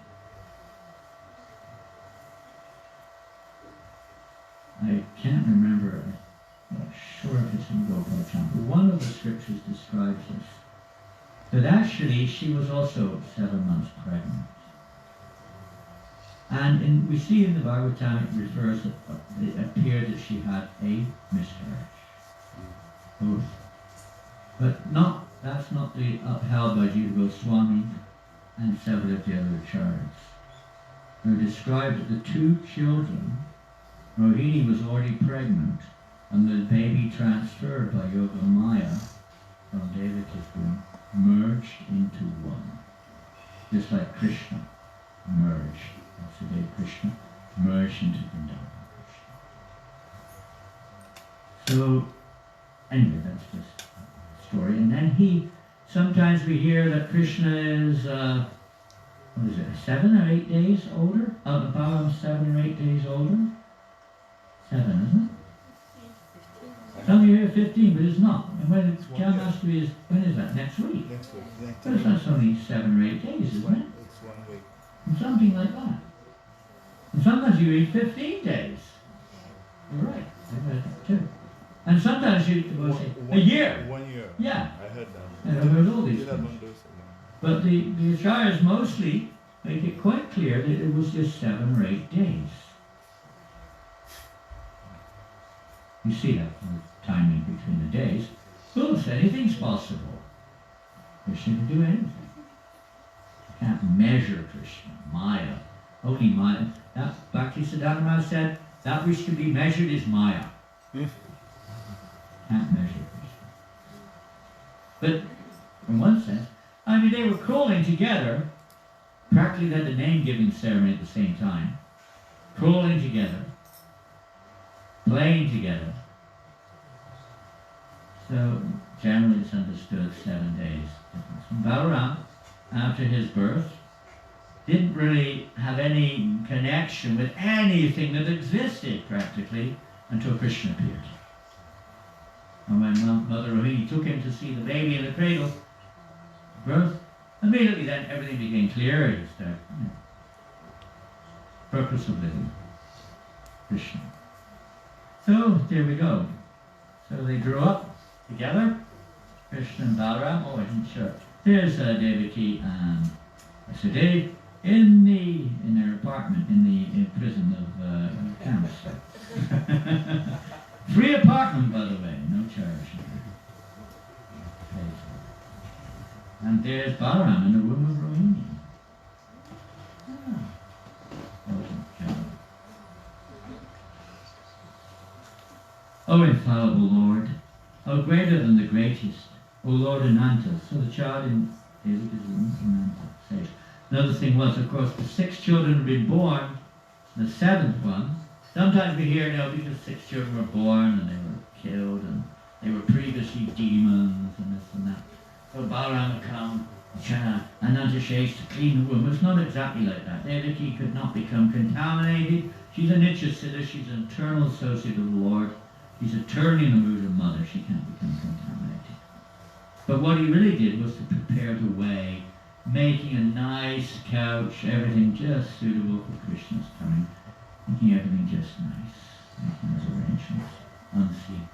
Speaker 1: I can't remember, I'm not sure if it's in Gopal Chant, but one of the scriptures describes this. That actually she was also 7 months pregnant. And we see in the Bhagavatam it refers that it appeared that she had a miscarriage. Both. But that's not upheld by Jiva Goswami and several of the other acharyas. They're described that the two children, Rohini was already pregnant, and the baby transferred by Yogamaya from Devaki's womb merged into one. Just like Krishna merged. That's the day Krishna merged into Vrindavan Krishna. So, anyway, that's this story. And then sometimes we hear that Krishna is, 7 or 8 days older? Balaram 7 or 8 days older? 7, isn't it? Some of you hear 15, but it's not. And when Janmashtami is, when is that? Next week?
Speaker 5: Next week.
Speaker 1: But that's only 7 or 8 days, isn't it?
Speaker 5: It's 1 week.
Speaker 1: And something like that. And sometimes you read 15 days. You're right. I've heard that too. And sometimes you will say, a year.
Speaker 5: 1 year.
Speaker 1: Yeah.
Speaker 5: I heard that.
Speaker 1: And I've heard all these
Speaker 5: You have
Speaker 1: things.
Speaker 5: one dose of
Speaker 1: But the acharyas mostly make it quite clear that it was just 7 or 8 days. You see that from the timing between the days. Well, if anything's possible, Krishna can do anything. You can't measure Krishna, Maya. Only Maya. That Bhakti Siddhanta Maharaj said, that which can be measured is Maya. Can't measure Krishna. But in one sense, I mean, they were crawling together, practically had the name-giving ceremony at the same time, crawling together, playing together. So generally it's understood 7 days difference. And Balaram, after his birth, didn't really have any connection with anything that existed practically until Krishna appeared. And when Mother Rohini took him to see the baby in the cradle, birth, immediately then everything became clear. He started, purpose of living, Krishna. So there we go. So they grew up together, Krishna and Balaram. Oh, I didn't show. There's Devaki and Sudeva in their apartment in the prison of Kamsa. Free apartment, by the way, no charge. And there's Balaram in the womb of Rohini. O infallible Lord, O greater than the greatest, O Lord Ananta. So the child in David is Ananta. Say. Another thing was, of course, the 6 children had been born, the 7th one. Sometimes we hear, because 6 children were born and they were killed and they were previously demons. So Balaram would come, chant, and Anantashesh's to clean the room. It's not exactly like that. Devaki could not become contaminated. She's a Nityasiddha, she's an eternal associate of the Lord. She's eternally in the mood of mother, she can't become contaminated. But what he really did was to prepare the way, making a nice couch, everything just suitable for Krishna's coming, making everything just nice, making those arrangements, unseen.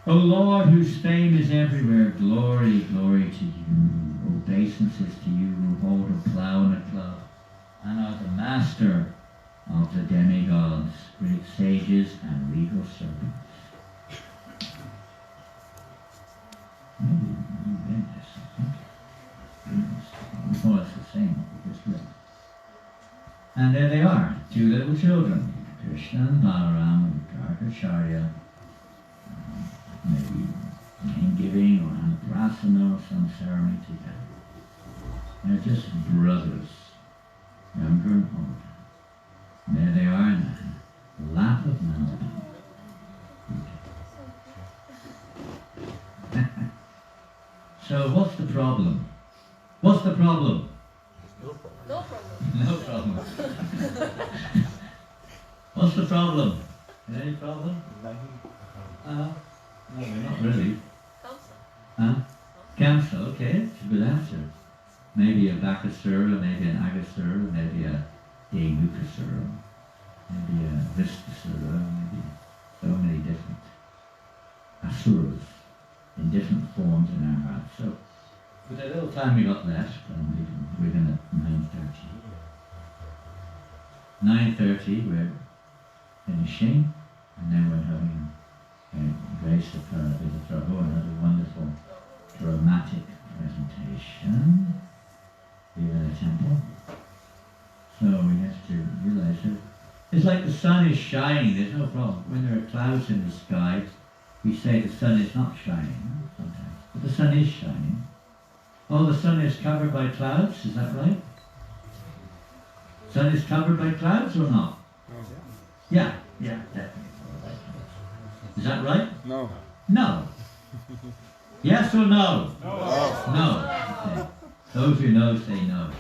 Speaker 1: O Lord, whose fame is everywhere, glory, glory to you. Obeisances to you who hold a plough and a club, and are the master of the demigods, great sages and regal servants. Maybe we read this, I think. Oh, it's the same what we just read. And there they are, two little children, Krishna and Balaram and Gargacharya. Maybe name giving or Anaprasana or some ceremony together. They're just brothers, younger and older. And there they are in the lap of Nanda. So what's the problem? What's the problem?
Speaker 4: No problem.
Speaker 1: No problem. What's the problem? Any problem? No, not really. Huh? Council, okay, it's a good answer. Maybe a Bakasura, maybe an Agasura, maybe a Denukasura, maybe a Vistasura, maybe so many different asuras in different forms in our hearts. So, with the little time we got left, we're going at 9:30. 9:30, we're finishing, and then we're having Grace of Prabhu, another wonderful dramatic presentation here in the temple. So we have to realize that it's like the sun is shining, there's no problem. When there are clouds in the sky, we say the sun is not shining sometimes, but the sun is shining. Oh, the sun is covered by clouds, is that right? Sun is covered by clouds or not? Yeah, definitely. Is that right?
Speaker 6: No.
Speaker 1: No. Yes or no?
Speaker 2: No.
Speaker 1: No. Okay. Those who know say no.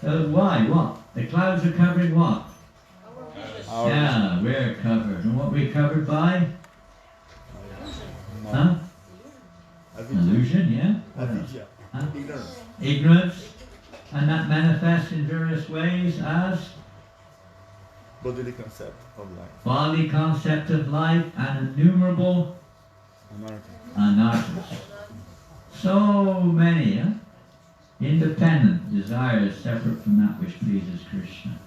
Speaker 1: So why? What? The clouds are covering what? Yeah, we're covered. And what we're covered by? Huh? Illusion, yeah? What else? Huh?
Speaker 5: Ignorance.
Speaker 1: Ignorance. And that manifests in various ways as?
Speaker 5: Bodily concept of life.
Speaker 1: Bodily concept of life and innumerable anarthas. So many, independent desires separate from that which pleases Krishna.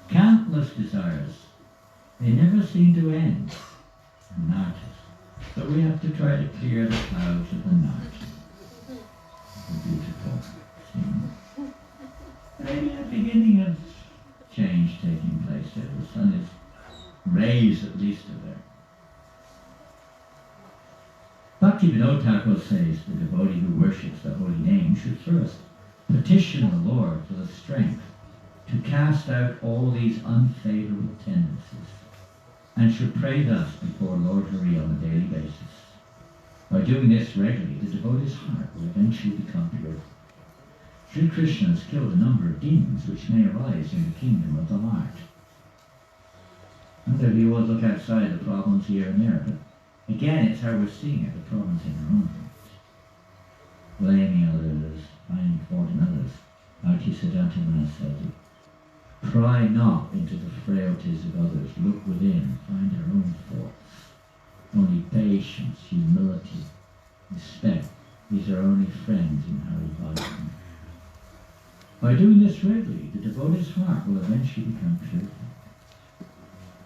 Speaker 1: Countless desires. They never seem to end. Anarthas. So we have to try to clear the clouds of anarthas. A beautiful scene. Maybe a beginning of change taking place there. The sun is rays at least are there. Bhaktivinoda Thakur says the devotee who worships the holy name should first petition the Lord for the strength to cast out all these unfavorable tendencies, and should pray thus before Lord Hari on a daily basis. By doing this regularly, the devotee's heart will eventually become pure. Sri Krishna has killed a number of demons which may arise in the kingdom of the heart. And we always look outside the problems here and there, but again, it's how we're seeing it, the problems in our own hearts. Blaming others, finding fault in others. Siddhanta said, pry not into the frailties of others, look within, find our own faults. Only patience, humility, respect, these are only friends in Hari Bhajan. By doing this regularly, the devotee's heart will eventually become purified.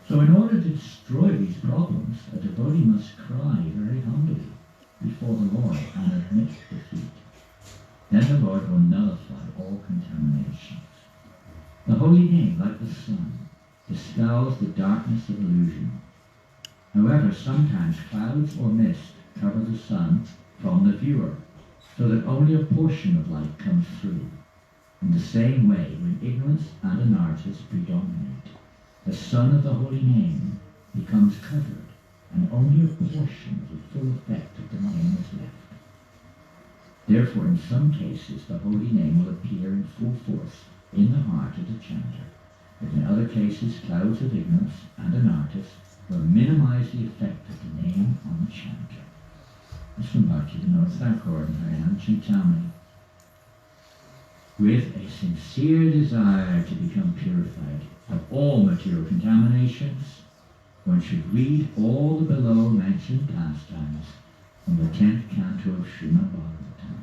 Speaker 1: So in order to destroy these problems, a devotee must cry very humbly before the Lord and admit defeat. Then the Lord will nullify all contaminations. The holy name, like the sun, dispels the darkness of illusion. However, sometimes clouds or mist cover the sun from the viewer, so that only a portion of light comes through. In the same way, when ignorance and anarthas predominate, the sun of the holy name becomes covered, and only a portion of the full effect of the name is left. Therefore, in some cases, the holy name will appear in full force in the heart of the chanter, but in other cases, clouds of ignorance and an artist will minimize the effect of the name on the chanter. This from Bhakti Vinod Thakur and Harinam Chintamani. With a sincere desire to become purified of all material contaminations, one should read all the below-mentioned pastimes from the 10th canto of Srimad Bhagavatam.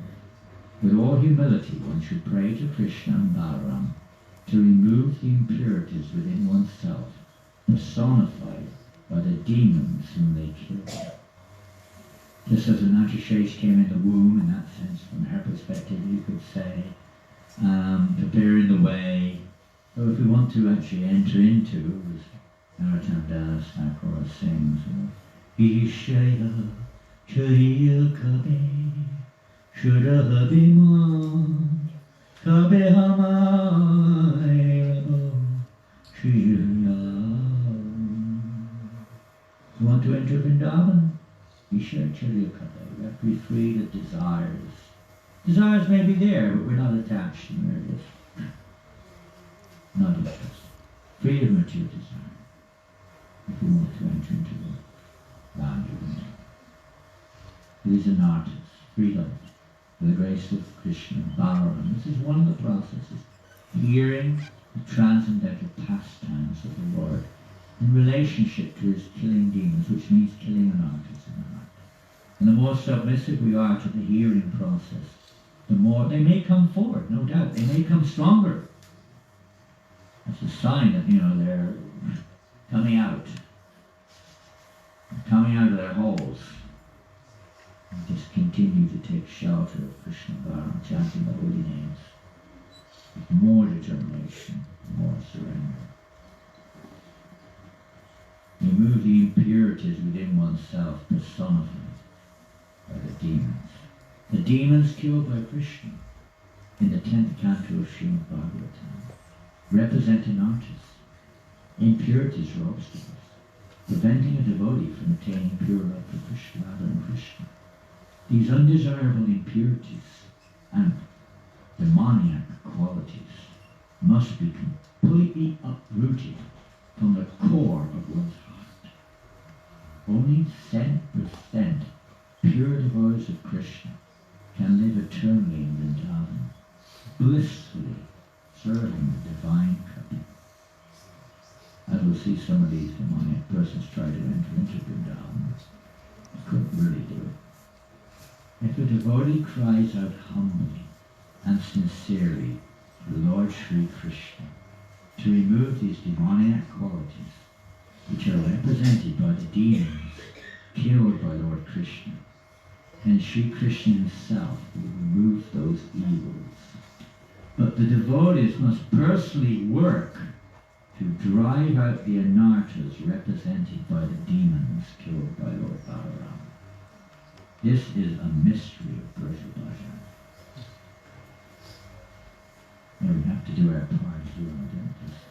Speaker 1: With all humility, one should pray to Krishna and Balaram to remove the impurities within oneself, personified by the demons whom they kill. Just as Anantashesh came in the womb, in that sense, from her perspective, you could say, preparing the way. So if we want to actually enter into, as Narottam Das Thakur sings, Ishaya Chariya Kabe Shuraha Biman Kabe Hamay Rabo Shriya. You want to enter Vrindavan? Ishaya Chariya Kabe. We have to be freed of desires. Desires may be there, but we're not attached to them. They're just not interested. Free of material desire. If we want to enter into the land of the name. These are artists, freedom, for the grace of Krishna and Balaram. This is one of the processes. Hearing the transcendental pastimes of the Lord in relationship to his killing demons, which means killing an artist in the heart. And the more submissive we are to the hearing process, the more they may come forward, no doubt. They may come stronger. That's a sign that, they're coming out of their holes. And just continue to take shelter of Krishna Balaram, chanting the holy names with more determination, more surrender. Remove the impurities within oneself personified by the demons. The demons killed by Krishna in the 10th canto of Srimad Bhagavatam represent an artist. Impurities are obstacles, preventing a devotee from attaining pure love for Krishna, Radha and Krishna. These undesirable impurities and demoniac qualities must be completely uprooted from the core of one's heart. Only 10% pure devotees of Krishna can live eternally in Vrindavan, blissfully serving the divine cup. As we'll see, some of these demonic persons try to enter into Vrindavan. They couldn't really do it. If a devotee cries out humbly and sincerely to the Lord Sri Krishna to remove these demoniac qualities, which are represented by the demons killed by Lord Krishna, and Sri Krishna himself will remove those evils. But the devotees must personally work to drive out the anarthas represented by the demons killed by Lord Balaram. This is a mystery of Braj Bhajan. Now we have to do our part here, don't just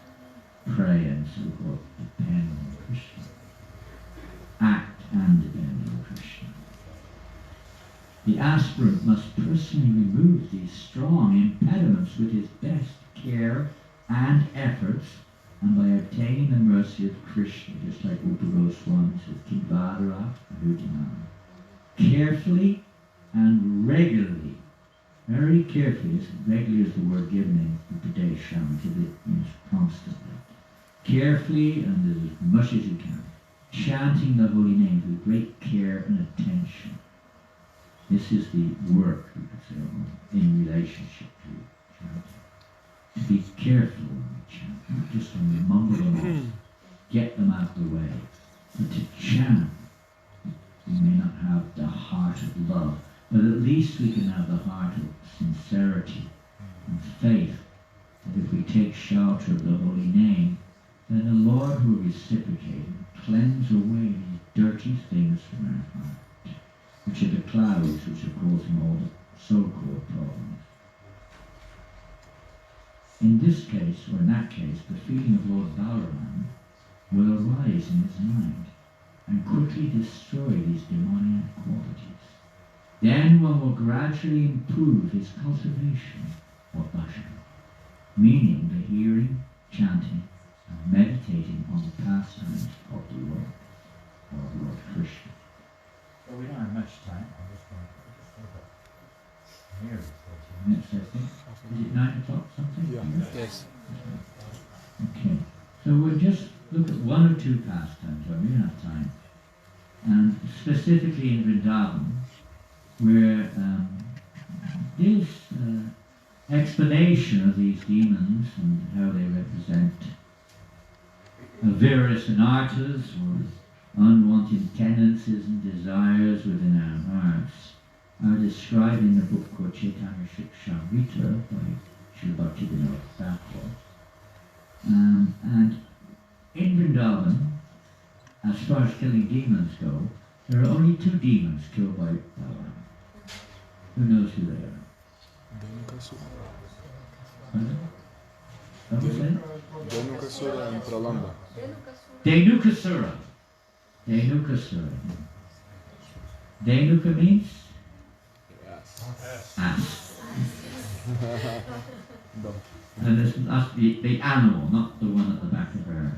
Speaker 1: pray and so forth, depend on Krishna. Act and depend on Krishna. The aspirant must personally remove these strong impediments with his best care and efforts, and by obtaining the mercy of Krishna, just like Upa Goswami says, Kivadara Ahutanam. Carefully and regularly, very carefully, as regularly as the word given in Upadesham, because it means constantly. Carefully and as much as you can, chanting the holy names with great care and attention. This is the work, you could say, in relationship to chanting. To be careful when we chant, not just when we mumble them off, get them out of the way, but to chant. We may not have the heart of love, but at least we can have the heart of sincerity and faith that if we take shelter of the holy name, then the Lord will reciprocate and cleanse away these dirty things from our heart, which are the clouds which are causing all the so-called problems. In this case, or in that case, the feeling of Lord Balaram will arise in his mind and quickly mostly destroy these demoniac qualities. Then one will gradually improve his cultivation or bhajan, meaning the hearing, chanting, and meditating on the pastimes of the Lord, or Lord Krishna. So we don't have much time. I'm just going to nearly 40 minutes, I think. Is it 9 o'clock something?
Speaker 6: Yeah.
Speaker 7: Yes.
Speaker 1: Okay. So we'll just look at one or two pastimes when we have time. And specifically in Vrindavan, where this explanation of these demons and how they represent various anarthas or unwanted tendencies and desires within our hearts are described in the book called Chaitanya Shikshamrita by Srila Bhaktivinoda Thakur. And in Vrindavan, as far as killing demons go, there are only 2 demons killed by Balaram. Who knows who they are? What was that?
Speaker 6: Dhenukasura and Pralamba.
Speaker 1: Dhenukasura. Dhenukasura. Dhenuka means?
Speaker 6: Yes.
Speaker 1: Ass. And that's the animal, not the one at the back of her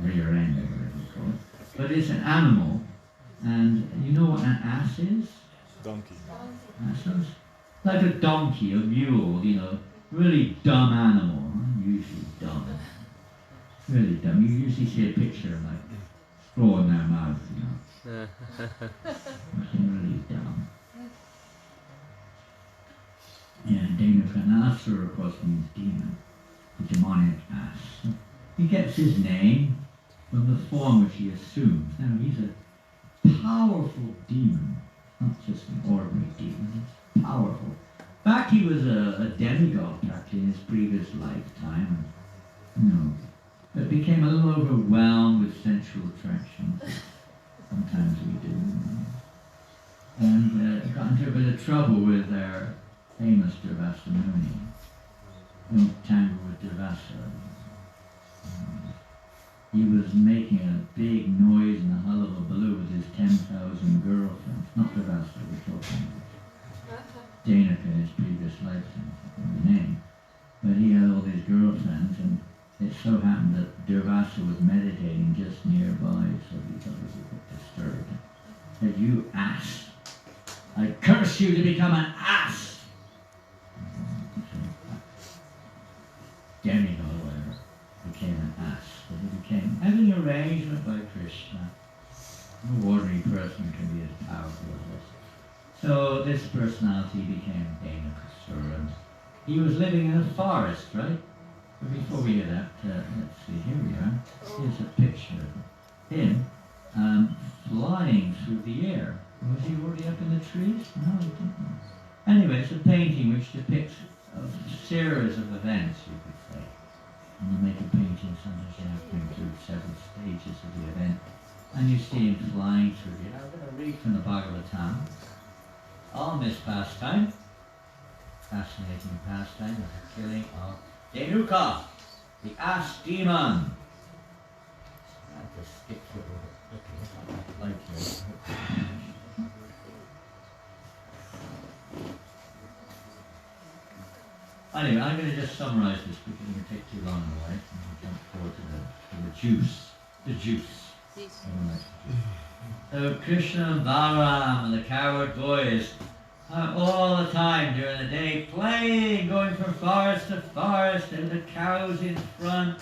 Speaker 1: rear end, or whatever you call it. But it's an animal, and you know what an ass is?
Speaker 6: Donkey.
Speaker 1: Ass is like a donkey, a mule, you know, really dumb animal, usually dumb. Really dumb. You usually see a picture of like straw in their mouth, you know. Really dumb. And Dhenuka, and Asura of course means demon, the demonic ass. He gets his name from the form which he assumes. Now he's a powerful demon, not just an ordinary demon, he's powerful. In fact, he was a demigod practically in his previous lifetime, but became a little overwhelmed with sensual attractions. Sometimes we do. And got into a bit of trouble with their famous Durvasa Muni. Don't tangle with Durvasa. He was making a big noise and a hullabaloo with his 10,000 girlfriends. Not Durvasa, we're talking about Dhenaka in his previous lifetime, the name. But he had all these girlfriends, and it so happened that Durvasa was meditating just nearby, so he thought he was a bit disturbed. He said, "You ass! I curse you to become an ass!" Demigod, whatever, became an ass. But he became, having arrangement by Krishna. No ordinary person can be as powerful as this. So this personality became Dhenukasura, and he was living in a forest, right? But before we hear that, let's see, here we are. Here's a picture of him flying through the air. Was he already up in the trees? No, he didn't. Anyway, it's a painting which depicts a series of events, you could say. When you make a painting, sometimes you have to include several stages of the event. And you see him flying through the air. I'm going to read from the Bhagavatam on this pastime. Fascinating pastime of the killing of Dhenuka, the ass demon. I have to skip through it a bit quickly, like you. Anyway, I'm going to just summarize this because it will take too long otherwise. And we'll jump forward to the juice. The juice. So Krishna and Balaram and the coward boys are all the time during the day playing, going from forest to forest, and the cows in front,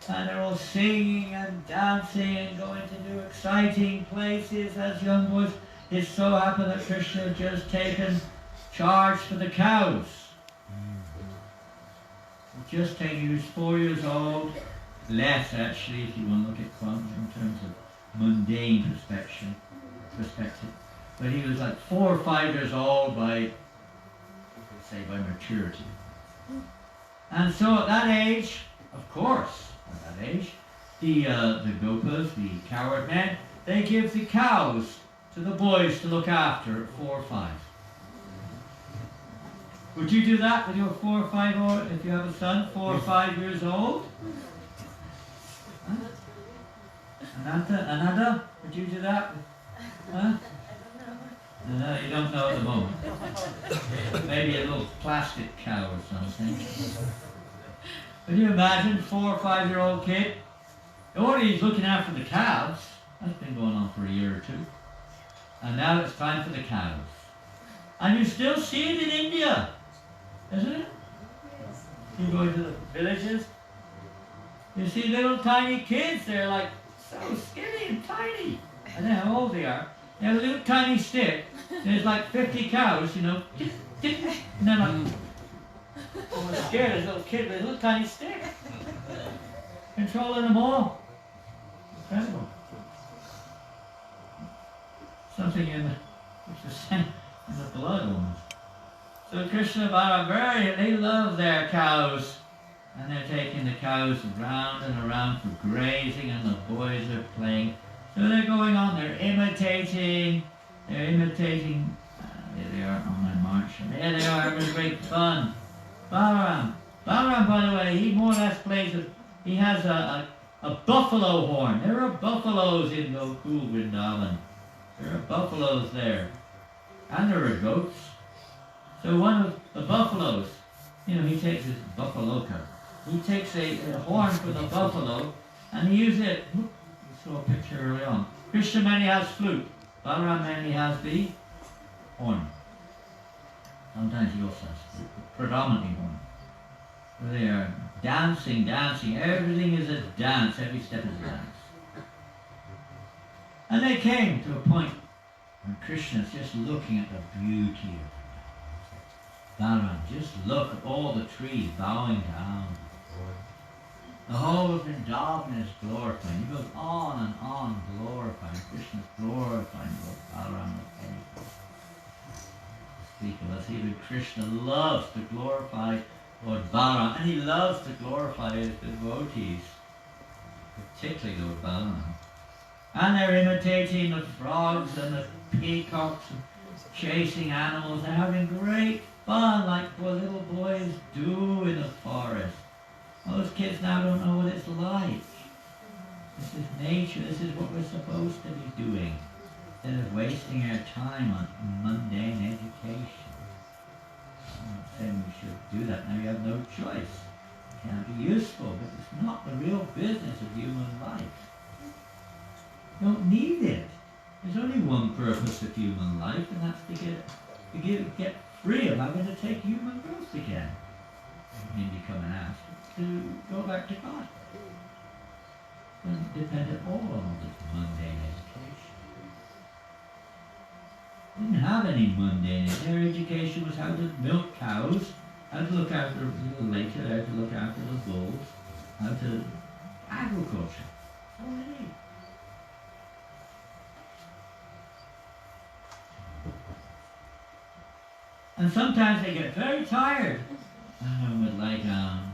Speaker 1: and they're all singing and dancing and going to do exciting places as young boys. It so happened that Krishna had just taken charge for the cows. Just taken, he was 4 years old, less actually if you want to look at quantum in terms of mundane perspective. But he was like 4 or 5 years old by, you could say, by maturity. And so at that age, of course, at that age, the gopas, the coward men, they give the cows to the boys to look after at 4 or 5. Would you do that with your 4 or 5, or if you have a son, 4 or 5 years old? Huh? Another? Would you do that? Huh? No, you don't know at the moment. Maybe a little plastic cow or something. Can you imagine 4 or 5-year-old kid? Already he's looking after the calves. That's been going on for a year or two. And now it's time for the cows. And you still see it in India, isn't it? You go to the villages, you see little tiny kids, they're like so skinny and tiny. I don't know how old they are. They have a little tiny stick, there's like 50 cows, you know, tick, tick, and they're like, oh, I'm scared, there's a little kid with a little tiny stick. Controlling them all. Incredible. Something in the blood almost. So Krishna and Balaram, they love their cows. And they're taking the cows round and around for grazing, and the boys are playing. So they're going on, they're imitating. There they are on my march. There they are, having great fun. Balaram, by the way, he more or less plays he has a buffalo horn. There are buffaloes in Gokul Vrindavan. There are buffaloes there. And there are goats. So one of the buffaloes, you know, he takes his buffaloka. He takes a horn from the buffalo and he uses it. You saw a picture early on. Krishna Mani has flute. Balaram Mani has the horn. Sometimes he also has flute, but predominantly horn. So they are dancing. Everything is a dance. Every step is a dance. And they came to a point when Krishna's just looking at the beauty of Balaram. Just look at all the trees bowing down. The whole of Vrindavan is glorifying. He goes on and on glorifying. Krishna's glorifying Lord Balaram. Speak of us, even Krishna loves to glorify Lord Balaram, and he loves to glorify his devotees, particularly Lord Balaram. And they're imitating the frogs and the peacocks and chasing animals. They're having great fun like what little boys do in the forest. Most kids now don't know what it's like. This is nature. This is what we're supposed to be doing, instead of wasting our time on mundane education. I'm not saying we should do that. Now you have no choice. It can be useful, but it's not the real business of human life. You don't need it. There's only one purpose of human life, and that's to get free of having to take human growth again. And become an ass. To go back to God. Doesn't depend at all on all this mundane education. They didn't have any mundane. Their education was how to milk cows, how to look after, a little later, how to look after the bulls, how to agriculture. That's all they need. And sometimes they get very tired. Balaram would lie down,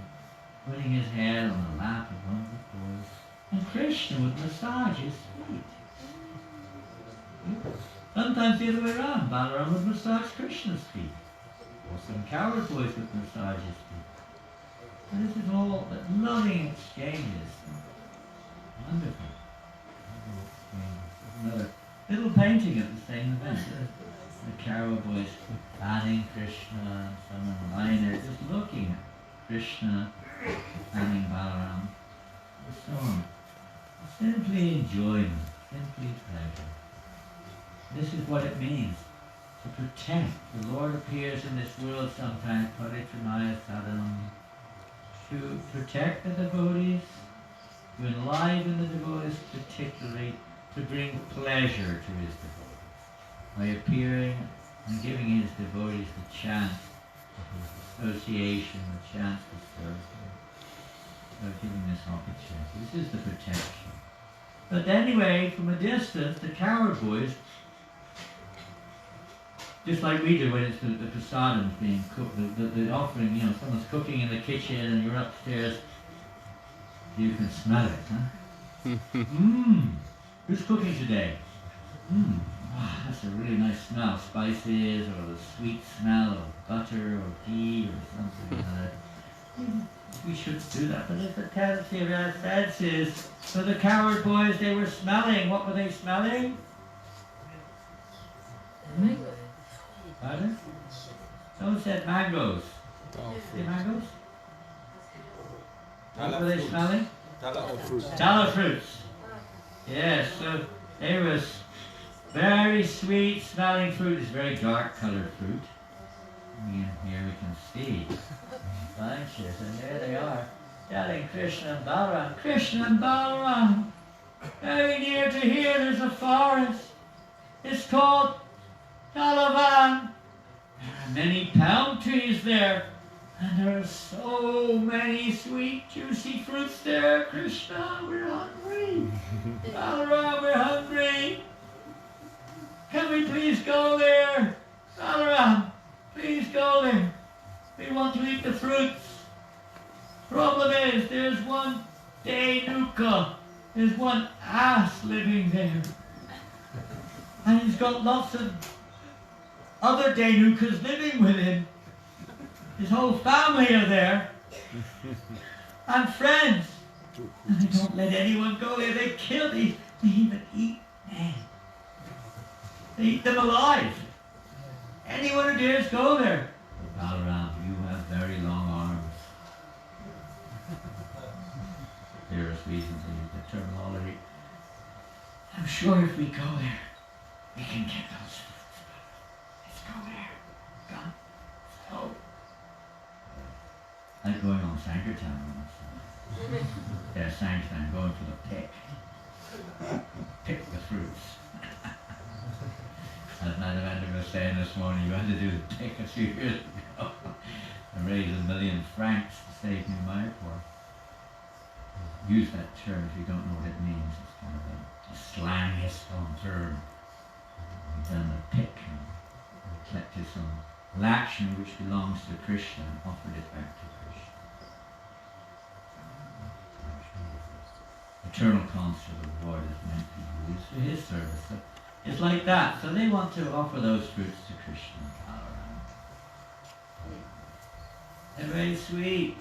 Speaker 1: putting his head on the lap of one of the boys, and Krishna would massage his feet. Sometimes the other way around, Balaram would massage Krishna's feet, or some coward boys would massage his feet. And this is all loving exchanges. Wonderful. Another little painting at the same event. The coward boys fanning Krishna, and someone lying there just looking at Krishna, fanning Balaram, and so on. Simply enjoyment, simply pleasure. This is what it means to protect. The Lord appears in this world sometimes, paritranaya sadhanam, to protect the devotees, to enliven the devotees, particularly to bring pleasure to his devotees, by appearing and giving his devotees the chance of his association, the chance to serve him, by giving this opportunity. This is the protection. But anyway, from a distance, the coward boys, just like we do when it's the prasadam being cooked, the offering, you know, someone's cooking in the kitchen and you're upstairs, you can smell it, huh? Who's cooking today? Wow, that's a really nice smell. Spices, or the sweet smell of butter or ghee or something like that. We shouldn't do that, but it's a tendency of our senses. So the coward boys, they were smelling. What were they smelling?
Speaker 4: Mango.
Speaker 1: Pardon? Someone said mangoes. The mangoes? What were they smelling?
Speaker 6: Tallow fruit.
Speaker 1: Tallow fruits. Yes, so they was very sweet smelling fruit. It's very dark colored fruit. And here we can see bunches, and there they are, telling Krishna and Balaram, Krishna and Balaram, very near to here there's a forest. It's called Talavan. There are many palm trees there, and there are so many sweet, juicy fruits there. Krishna, we're hungry. Balaram, we're hungry. Can we please go there? Balaram, please go there. We want to eat the fruits. Problem is, there's one Denuka. There's one ass living there. And he's got lots of other Denukas living with him. His whole family are there. And friends. And they don't let anyone go there. They kill these. They even eat men. They eat them alive. Anyone who dares go there. Balaram, you have very long arms. There is reason to use the terminology. I'm sure if we go there, we can get those fruits. Let's go there. Come. So. I'm going on Sankirtan once. Yeah, Sankirtan, going for the pick. Pick the fruits. As Madam Andrew was saying this morning, you had to do the pick a few years ago and raise £1 million francs to save New Mayapur. Use that term if you don't know what it means. It's kind of a slangiest term. We've done the pick and collected some Lakshmi which belongs to Krishna and offered it back to Krishna. Eternal concert of the Lord is meant to be used for his service. So it's like that. So they want to offer those fruits to Krishna and Balaram. They're very sweet.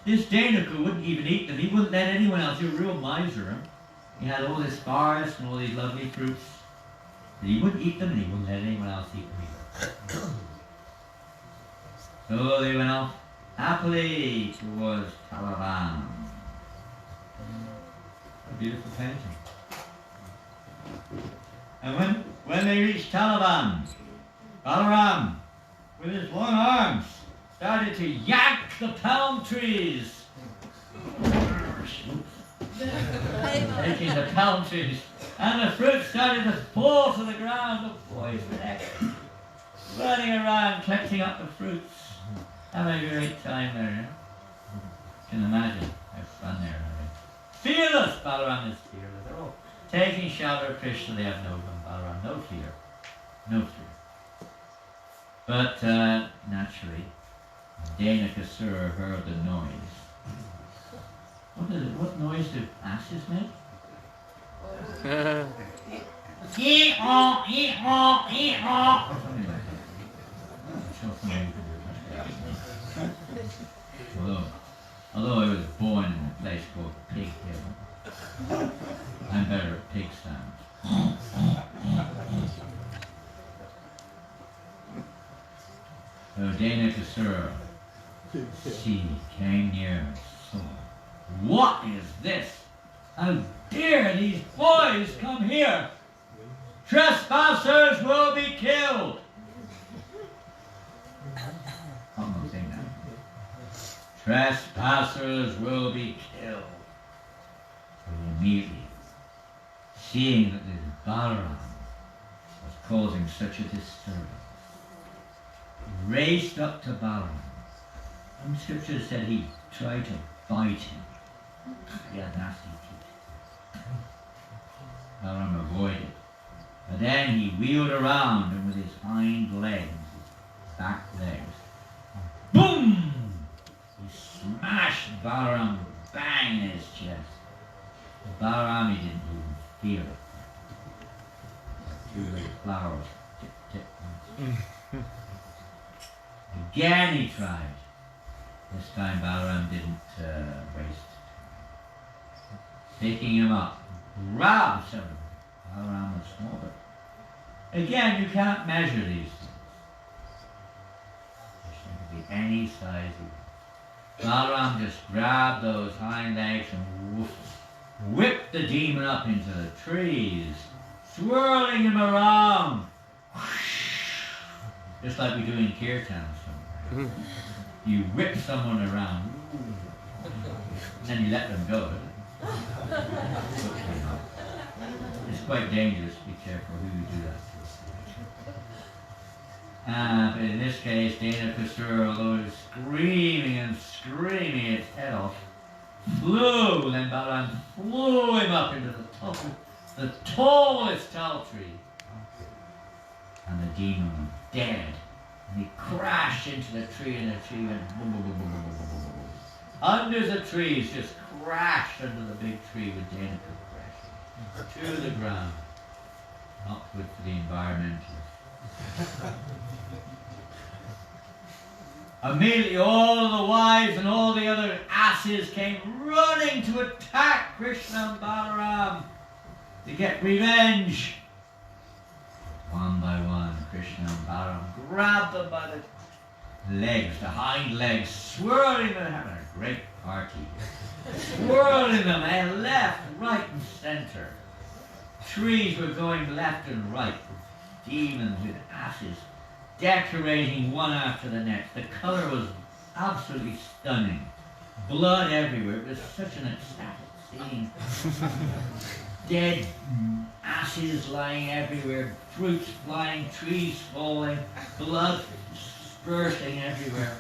Speaker 1: This Denuka wouldn't even eat them. He wouldn't let anyone else. He was a real miser. He had all this forest and all these lovely fruits. But he wouldn't eat them and he wouldn't let anyone else eat them either. So they went off happily towards Balaram. A beautiful painting. And when they reached Talavan, Balaram, with his long arms, started to yank the palm trees. Taking the palm trees. And the fruit started to fall to the ground. The boys were there, running around, collecting up the fruits. Having a great time there, you know? You can imagine how fun they're having. Fearless! Balaram is fearless. They're all taking shelter of Krishna. They have no Balaram, no fear. No fear. But naturally, Denakasura heard the noise. What noise do asses make? Ee-haw, ee-haw, ee-haw. Or something like that. I'm sure somebody can do that. Although I was born in a place called Pig Hill, I'm better at pig sounds. So Denakasura, she came near and saw. What is this? How dare these boys come here? Trespassers will be killed. Almost saying that. Trespassers will be killed. So immediately, seeing that this Balaram was causing such a disturbance, raced up to Balaram. And scripture said he tried to bite him. He had nasty teeth. Balaram avoided. But then he wheeled around and with his hind legs, his back legs, boom! He smashed Balaram bang in his chest. Balaram, he didn't even feel it. Two little flowers. Tip, tip. Again he tried. This time Balaram didn't waste. Picking him up, grabbed him. Balaram was small, but again, you can't measure these things. Krishna could be any size you want. Balaram just grabbed those hind legs and whipped the demon up into the trees, swirling him around. Just like we do in Kirtan somewhere. You whip someone around, and then you let them go. It's quite dangerous. Be careful who you do that to. But in this case, Dana-Kasura, although he was screaming and screaming its head off, flew, then Balaram flew him up into the top of the tallest tall tree. And the demon was dead. And he crashed into the tree, and the tree went boom, boom, boom, boom, boom, boom, boom, boom, boom. Hundreds of trees just crashed under the big tree with Dana-Kasura crashing to the ground. Not good for the environmentalists. Immediately all of the wives and all the other asses came running to attack Krishna and Balaram to get revenge. One by one, Krishna and Balaram grabbed them by the legs, the hind legs, swirling them, having a great party here. Swirling them left, right and center. Trees were going left and right. Demons with asses decorating one after the next. The color was absolutely stunning. Blood everywhere. It was such an ecstatic scene. Dead asses lying everywhere, fruits flying, trees falling, blood spurting everywhere.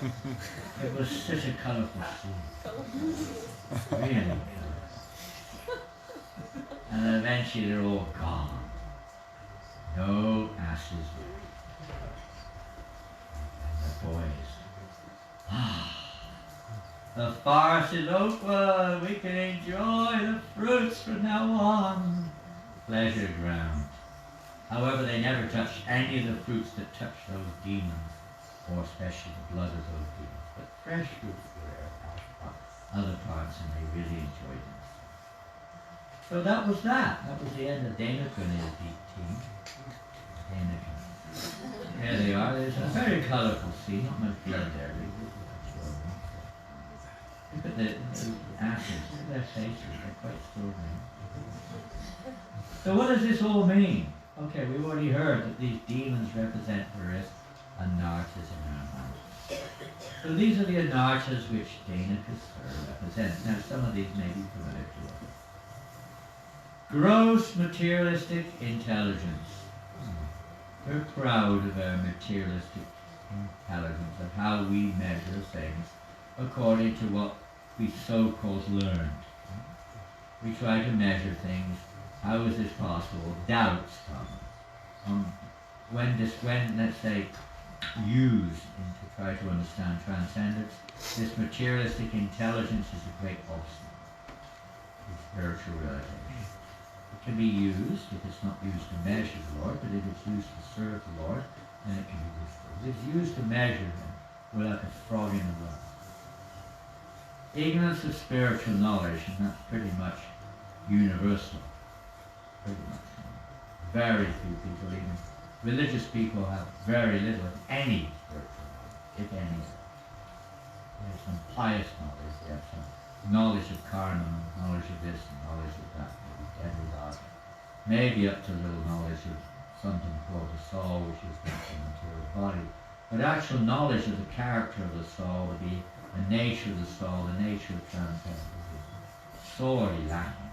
Speaker 1: It was such a colourful scene. Really colourful. And eventually they're all gone. No asses left. Boys. The forest is open. We can enjoy the fruits from now on. Pleasure ground. However, they never touched any of the fruits that touched those demons, or especially the blood of those demons. But fresh fruits were there, other parts, and they really enjoyed them. So that was that. That was the end of Dana-Kasura and his deep team. Dana-Kasura. There they are. There's a very colourful scene. Not much blood there. Look at the ashes. Look at their faces. They're quite extraordinary. So what does this all mean? Okay, we've already heard that these demons represent various anarthas in our mind. So these are the anarthas which Dana-Kasura represents. Now some of these may be familiar to us. Gross materialistic intelligence. We're proud of our materialistic intelligence, of how we measure things according to what we so-called learned. We try to measure things. How is this possible? Doubts come. When, let's say, used to try to understand transcendence, this materialistic intelligence is a great obstacle to spiritual realization. It can be used, if it's not used to measure the Lord, but if it's used to serve the Lord, then it can be useful. If it's used to measure him, we're like a frog in the well. Ignorance of spiritual knowledge, and that's pretty much universal. Pretty much. Very few people, even religious people, have very little, if any, spiritual knowledge, if any. There's some pious knowledge, they have some knowledge of karma, knowledge of this, and knowledge of that. Maybe up to a little knowledge of something called the soul, which is not the material body. But actual knowledge of the character of the soul, the nature of the soul, the nature of transcendence, is sorely lacking.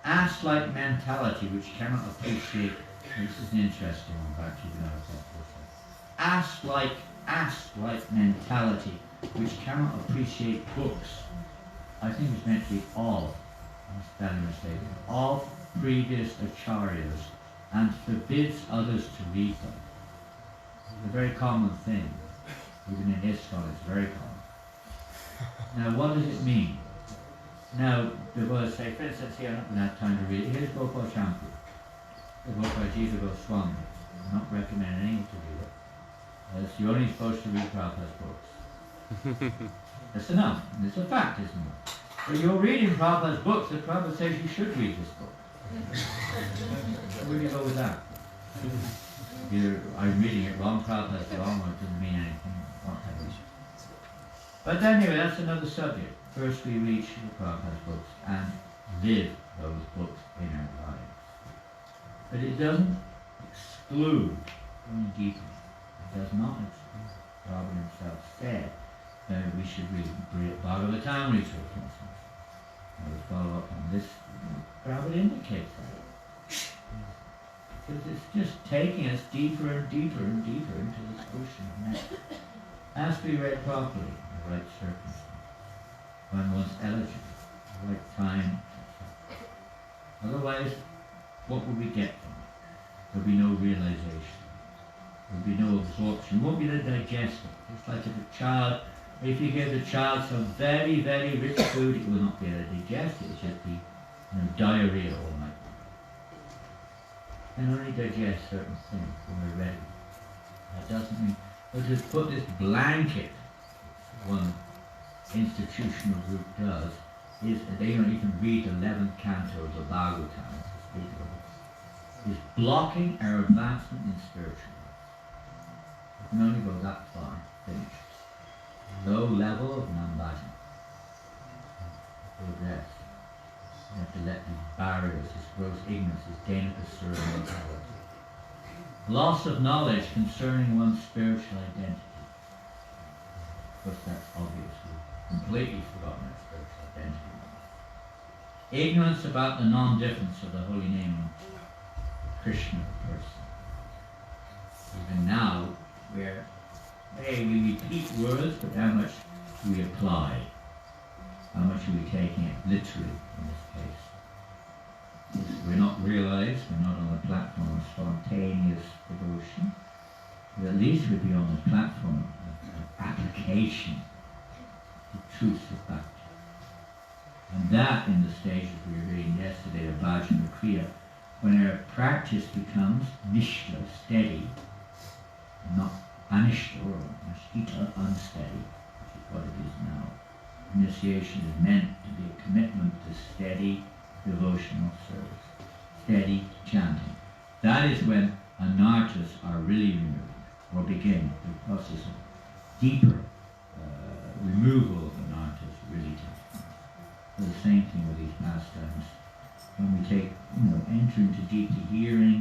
Speaker 1: Ass-like mentality, which cannot appreciate, this is an interesting one, but you know ass-like mentality, which cannot appreciate books. I think it's meant to be of. Spelling mistake, of previous acharyas, and forbids others to read them. It's a very common thing. Even in ISKCON it's very common. Now what does it mean? Now the words say, for instance here, I'm not going to have time to read it. Here's Gopal Champu, the book by Jiva Goswami. I'm not recommending anyone to read it. You're only supposed to read Prabhupada's books. That's enough. And it's a fact, isn't it? But you're reading Prabhupada's books, and Prabhupada says you should read this book. Where do you go with that? I'm reading it wrong, Prabhupada's wrong, or it doesn't mean anything. Whatever. But anyway, that's another subject. First we read Srila Prabhupada's books and live those books in our lives. But it doesn't exclude going deeper. It does not exclude. Prabhupada himself said that we should read Bhagavatam, for instance. I will follow up on this. Prabhupada indicates that. Because it's just taking us deeper and deeper and deeper into this ocean of knowledge. Has to be read properly in the right circumstances. When one's eligible, the right time. Otherwise, what will we get from it? There'll be no realization. There'll be no absorption. It won't be the digestion. It's like if a child, if you give the child some very, very rich food, it will not be able to digest it. It's just be diarrhea all night. Can only digest certain things when we're ready. That doesn't mean, but to put this blanket, one institutional group does, is they don't even read the 11th canto of the Bhagavatam, is blocking our advancement in spiritual life. We can only go that far, finish. Low level of non-bhajan. Progress. You have to let these barriers, this gross ignorance, this Dana mentality. Loss of knowledge concerning one's spiritual identity. Of course, that's obviously completely forgotten our spiritual identity. Ignorance about the non-difference of the holy name of Krishna person. Even now, where we repeat words, but how much do we apply? How much are we taking it literally in this case? We're not realized, we're not on the platform of spontaneous devotion, but at least we'd be on the platform of application, the truth of bhakti. And that, in the stages we were reading yesterday of Bhajana Kriya, when our practice becomes nishta, steady, not anishta or nashita, unsteady, which is what it is now. Initiation is meant to be a commitment to steady devotional service, steady chanting. That is when anarthas are really removed, or begin the process of deeper removal of anarthas really takes place. So the same thing with these pastimes. When we take, enter into deeply hearing,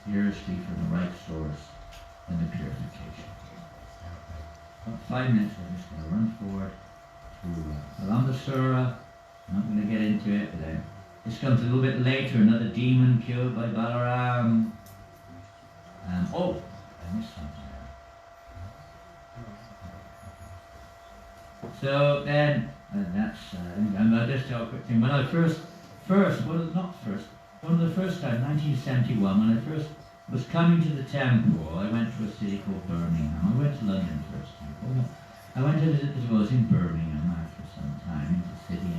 Speaker 1: seriously from the right source, and the purification. About 5 minutes, I'm just going to run forward to Balamba Sura. I'm not going to get into it, but this comes a little bit later, another demon killed by Balaram. I missed something there. So then, and I'll just tell a quick thing. When I one of the first time, 1971, when I first was coming to the temple, I went to a city called Birmingham. I went to London first. I went to visit the devotees in Birmingham after some time, into the city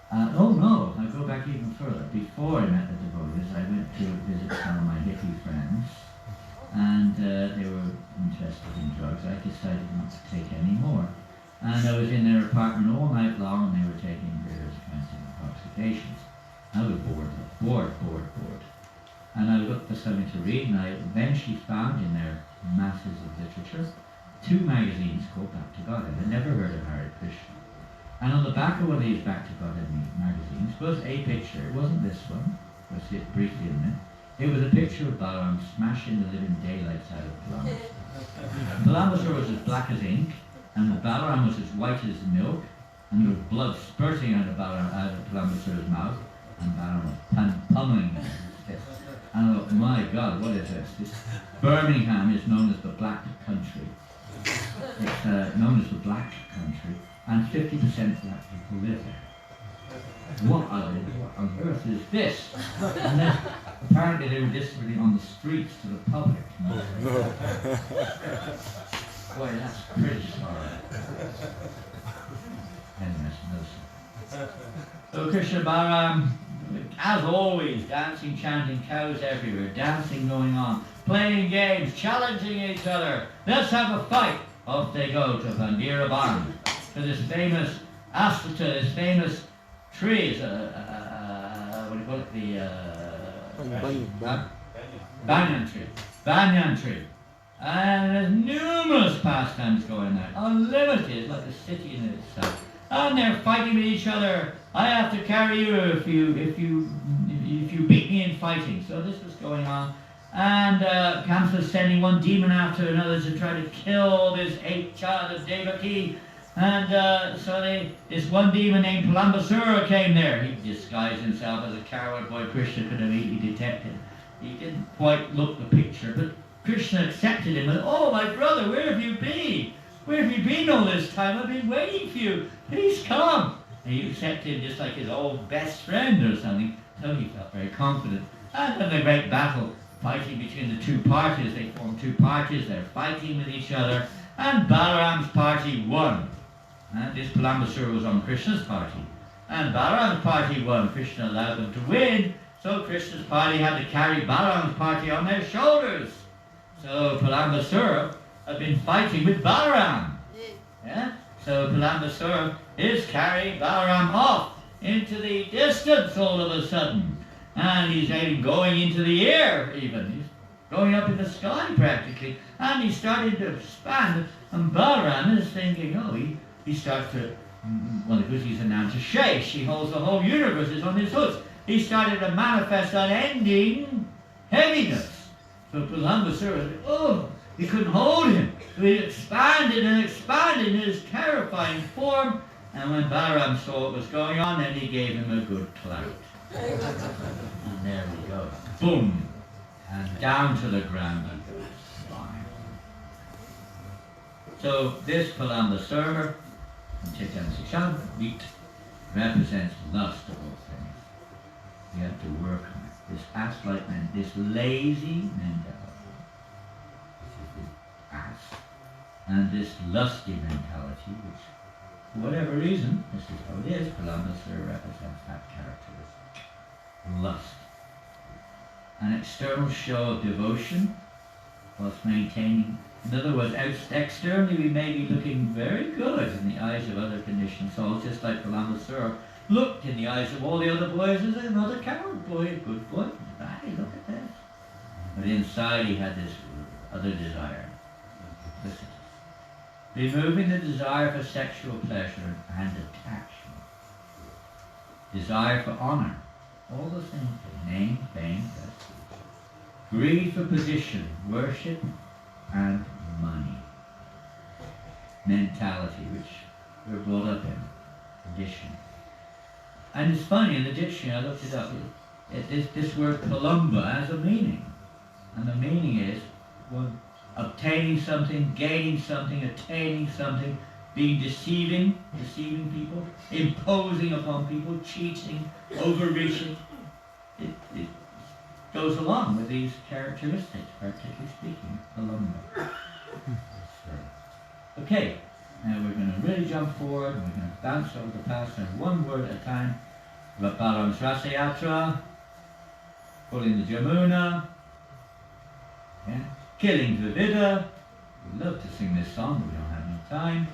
Speaker 1: I'll go back even further. Before I met the devotees, I went to visit some of my hippie friends, and they were interested in drugs. I decided not to take any more. And I was in their apartment all night long, and they were taking various kinds of intoxications. I was bored. And I looked for something to read, and I eventually found in their masses of literature 2 magazines called Back to God. I'd never heard of Hare Krishna. And on the back of one of these Back to God magazines was a picture. It wasn't this one. You'll see it briefly in a minute. It was a picture of Balaram smashing the living daylights out of Purnima. Purnima was as black as ink, and the Balaram was as white as milk, and there was blood spurting out of Purnima mouth, and Balaram was pummeling him. And I thought, my God, what is this? Birmingham is known as the Black Country. It's known as the Black Country, and 50% black people live there. What on earth is this? And then apparently they were distributing on the streets to the public. Boy, that's pretty sorry. Anyway, so Krishna Balaram, as always, dancing, chanting, cows everywhere, dancing going on. playing games, challenging each other. Let's have a fight. Off they go to Bandira Barn, to this famous aspata, this famous tree. It's what do you call it? Banyan tree. Banyan tree. And there's numerous pastimes going on. Unlimited, like a city in itself. And they're fighting with each other. I have to carry you if you beat me in fighting. So this was going on. And Kamsa's sending one demon after another to try to kill this 8th child of Devaki. And so this one demon named Palambasura came there. He disguised himself as a coward boy. Krishna could have easily detected. He didn't quite look the picture, but Krishna accepted him. And, oh, my brother, where have you been? Where have you been all this time? I've been waiting for you. Please come. And he accepted him just like his old best friend or something. So he felt very confident. And then the great battle, fighting between the two parties. They formed two parties. They're fighting with each other. And Balaram's party won. And this Palambasura was on Krishna's party. And Balaram's party won. Krishna allowed them to win. So Krishna's party had to carry Balaram's party on their shoulders. So Palambasura had been fighting with Balaram. Yeah? So Palambasura is carrying Balaram off into the distance all of a sudden. And he's even going into the air even. He's going up in the sky practically. And he's starting to expand. And Balaram is thinking, oh, he starts to, well, because he's announced a Shesh. He holds the whole universe is on his hooks. He started to manifest unending heaviness. So Palambasura, oh, he couldn't hold him. So he expanded and expanded in his terrifying form. And when Balaram saw what was going on, then he gave him a good clout. And there we go. Boom. And down to the ground he goes. Flying. So this Palambasura, Chitan Sikshan, wheat, represents lust of all things. We have to work on it. This ass-like man, this lazy mentality. This is the ass. And this lusty mentality, which, for whatever reason, this is how it is, Palambasura represents that characteristic. Lust. An external show of devotion, whilst maintaining. In other words, externally we may be looking very good in the eyes of other conditioned souls, just like Palambasura looked in the eyes of all the other boys as another coward boy, a good boy. Hey, look at this. But inside he had this other desire. Listen. Removing the desire for sexual pleasure and attachment. Desire for honor. All the same thing. Name, fame, prestige. Greed for position, worship, and money. Mentality, which we're brought up in. Condition. And it's funny, in the dictionary, I looked it up, this word palumba has a meaning. And the meaning is one, obtaining something, gaining something, attaining something, being deceiving people, imposing upon people, cheating, overreaching. It goes along with these characteristics, practically speaking, palumba. Okay, now we're going to really jump forward, and we're going to bounce over the past and one word at a time. Balaram's Rasa Yatra, pulling the Jamuna, yeah. Killing Vivida. We'd love to sing this song, but we don't have enough time.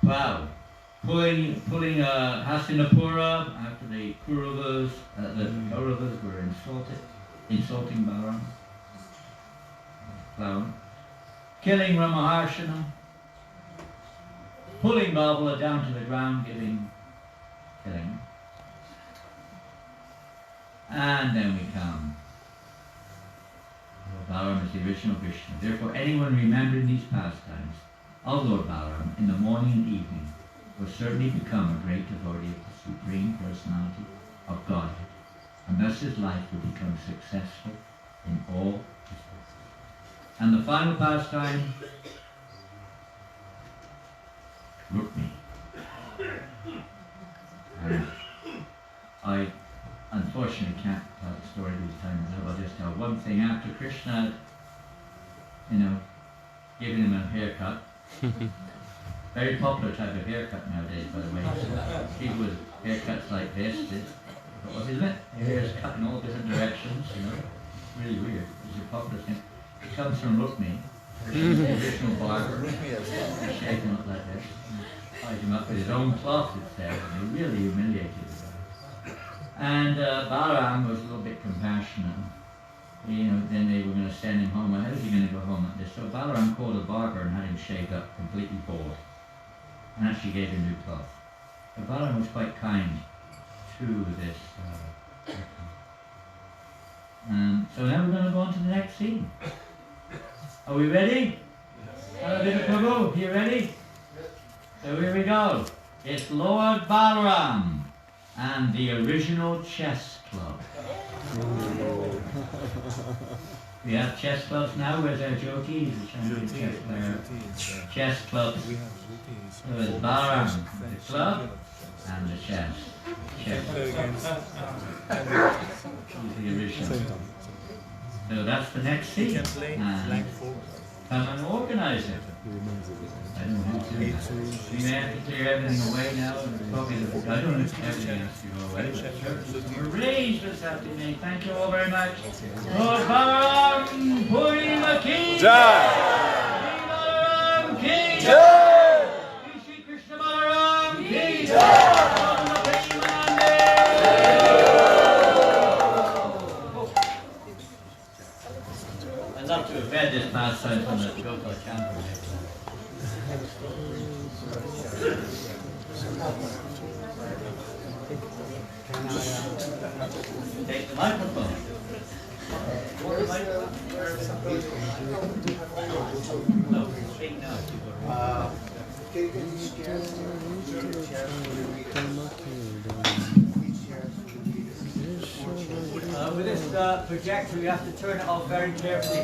Speaker 1: Wow. Pulling Hastinapura after the Kauravas were insulting Balaram. Clown. Killing Ramaharshana. Pulling Bavala down to the ground, killing. And then we come. Balaram is the original Krishna. Therefore, anyone remembering these pastimes of Lord Balaram in the morning and evening will certainly become a great devotee of the Supreme Personality of Godhead, and thus his life will become successful in all his ways. And the final pastime, Rukmini. And I unfortunately can't tell the story this time, so I'll just tell one thing. After Krishna, giving him a haircut, very popular type of haircut nowadays, by the way. People with haircuts like this, thought, isn't it? Your hair is cut in all different directions, you know. Really weird. It's a popular thing. It comes from Rukmi, the original barber. He shaved him up like this. Tied him up with his own cloth, it said, and he really humiliated him. And Balaram was a little bit compassionate. You know, then they were going to send him home. Well, how is he going to go home like this? So Balaram called a barber and had him shaved up, completely bald. And actually gave him new cloth. So Balaram was quite kind to this. So now we're going to go on to the next scene. Are we ready? Little Prabhu, you ready? So here we go. It's Lord Balaram and the original chess club. We have chess clubs now. Where's our Jyoti? He's a champion chess player. Chess clubs. So it's Balaram, the club, and the chess. Chess. He's the original. So that's the next scene. And come and organize it. I don't know who's doing that. We may have to clear everything away now. I don't know if everything has to go away. But we're raised this afternoon. Thank you all very much. Lord Balaram, Purnima ki Jai! Balaram ki Jai! Shri Krishna Balaram ki Jai! I'd love to have read this past time from the Gopal Camper. Take the microphone. No, speak now.
Speaker 7: Can you get these chairs?
Speaker 1: With this projector, we have to turn it off very carefully.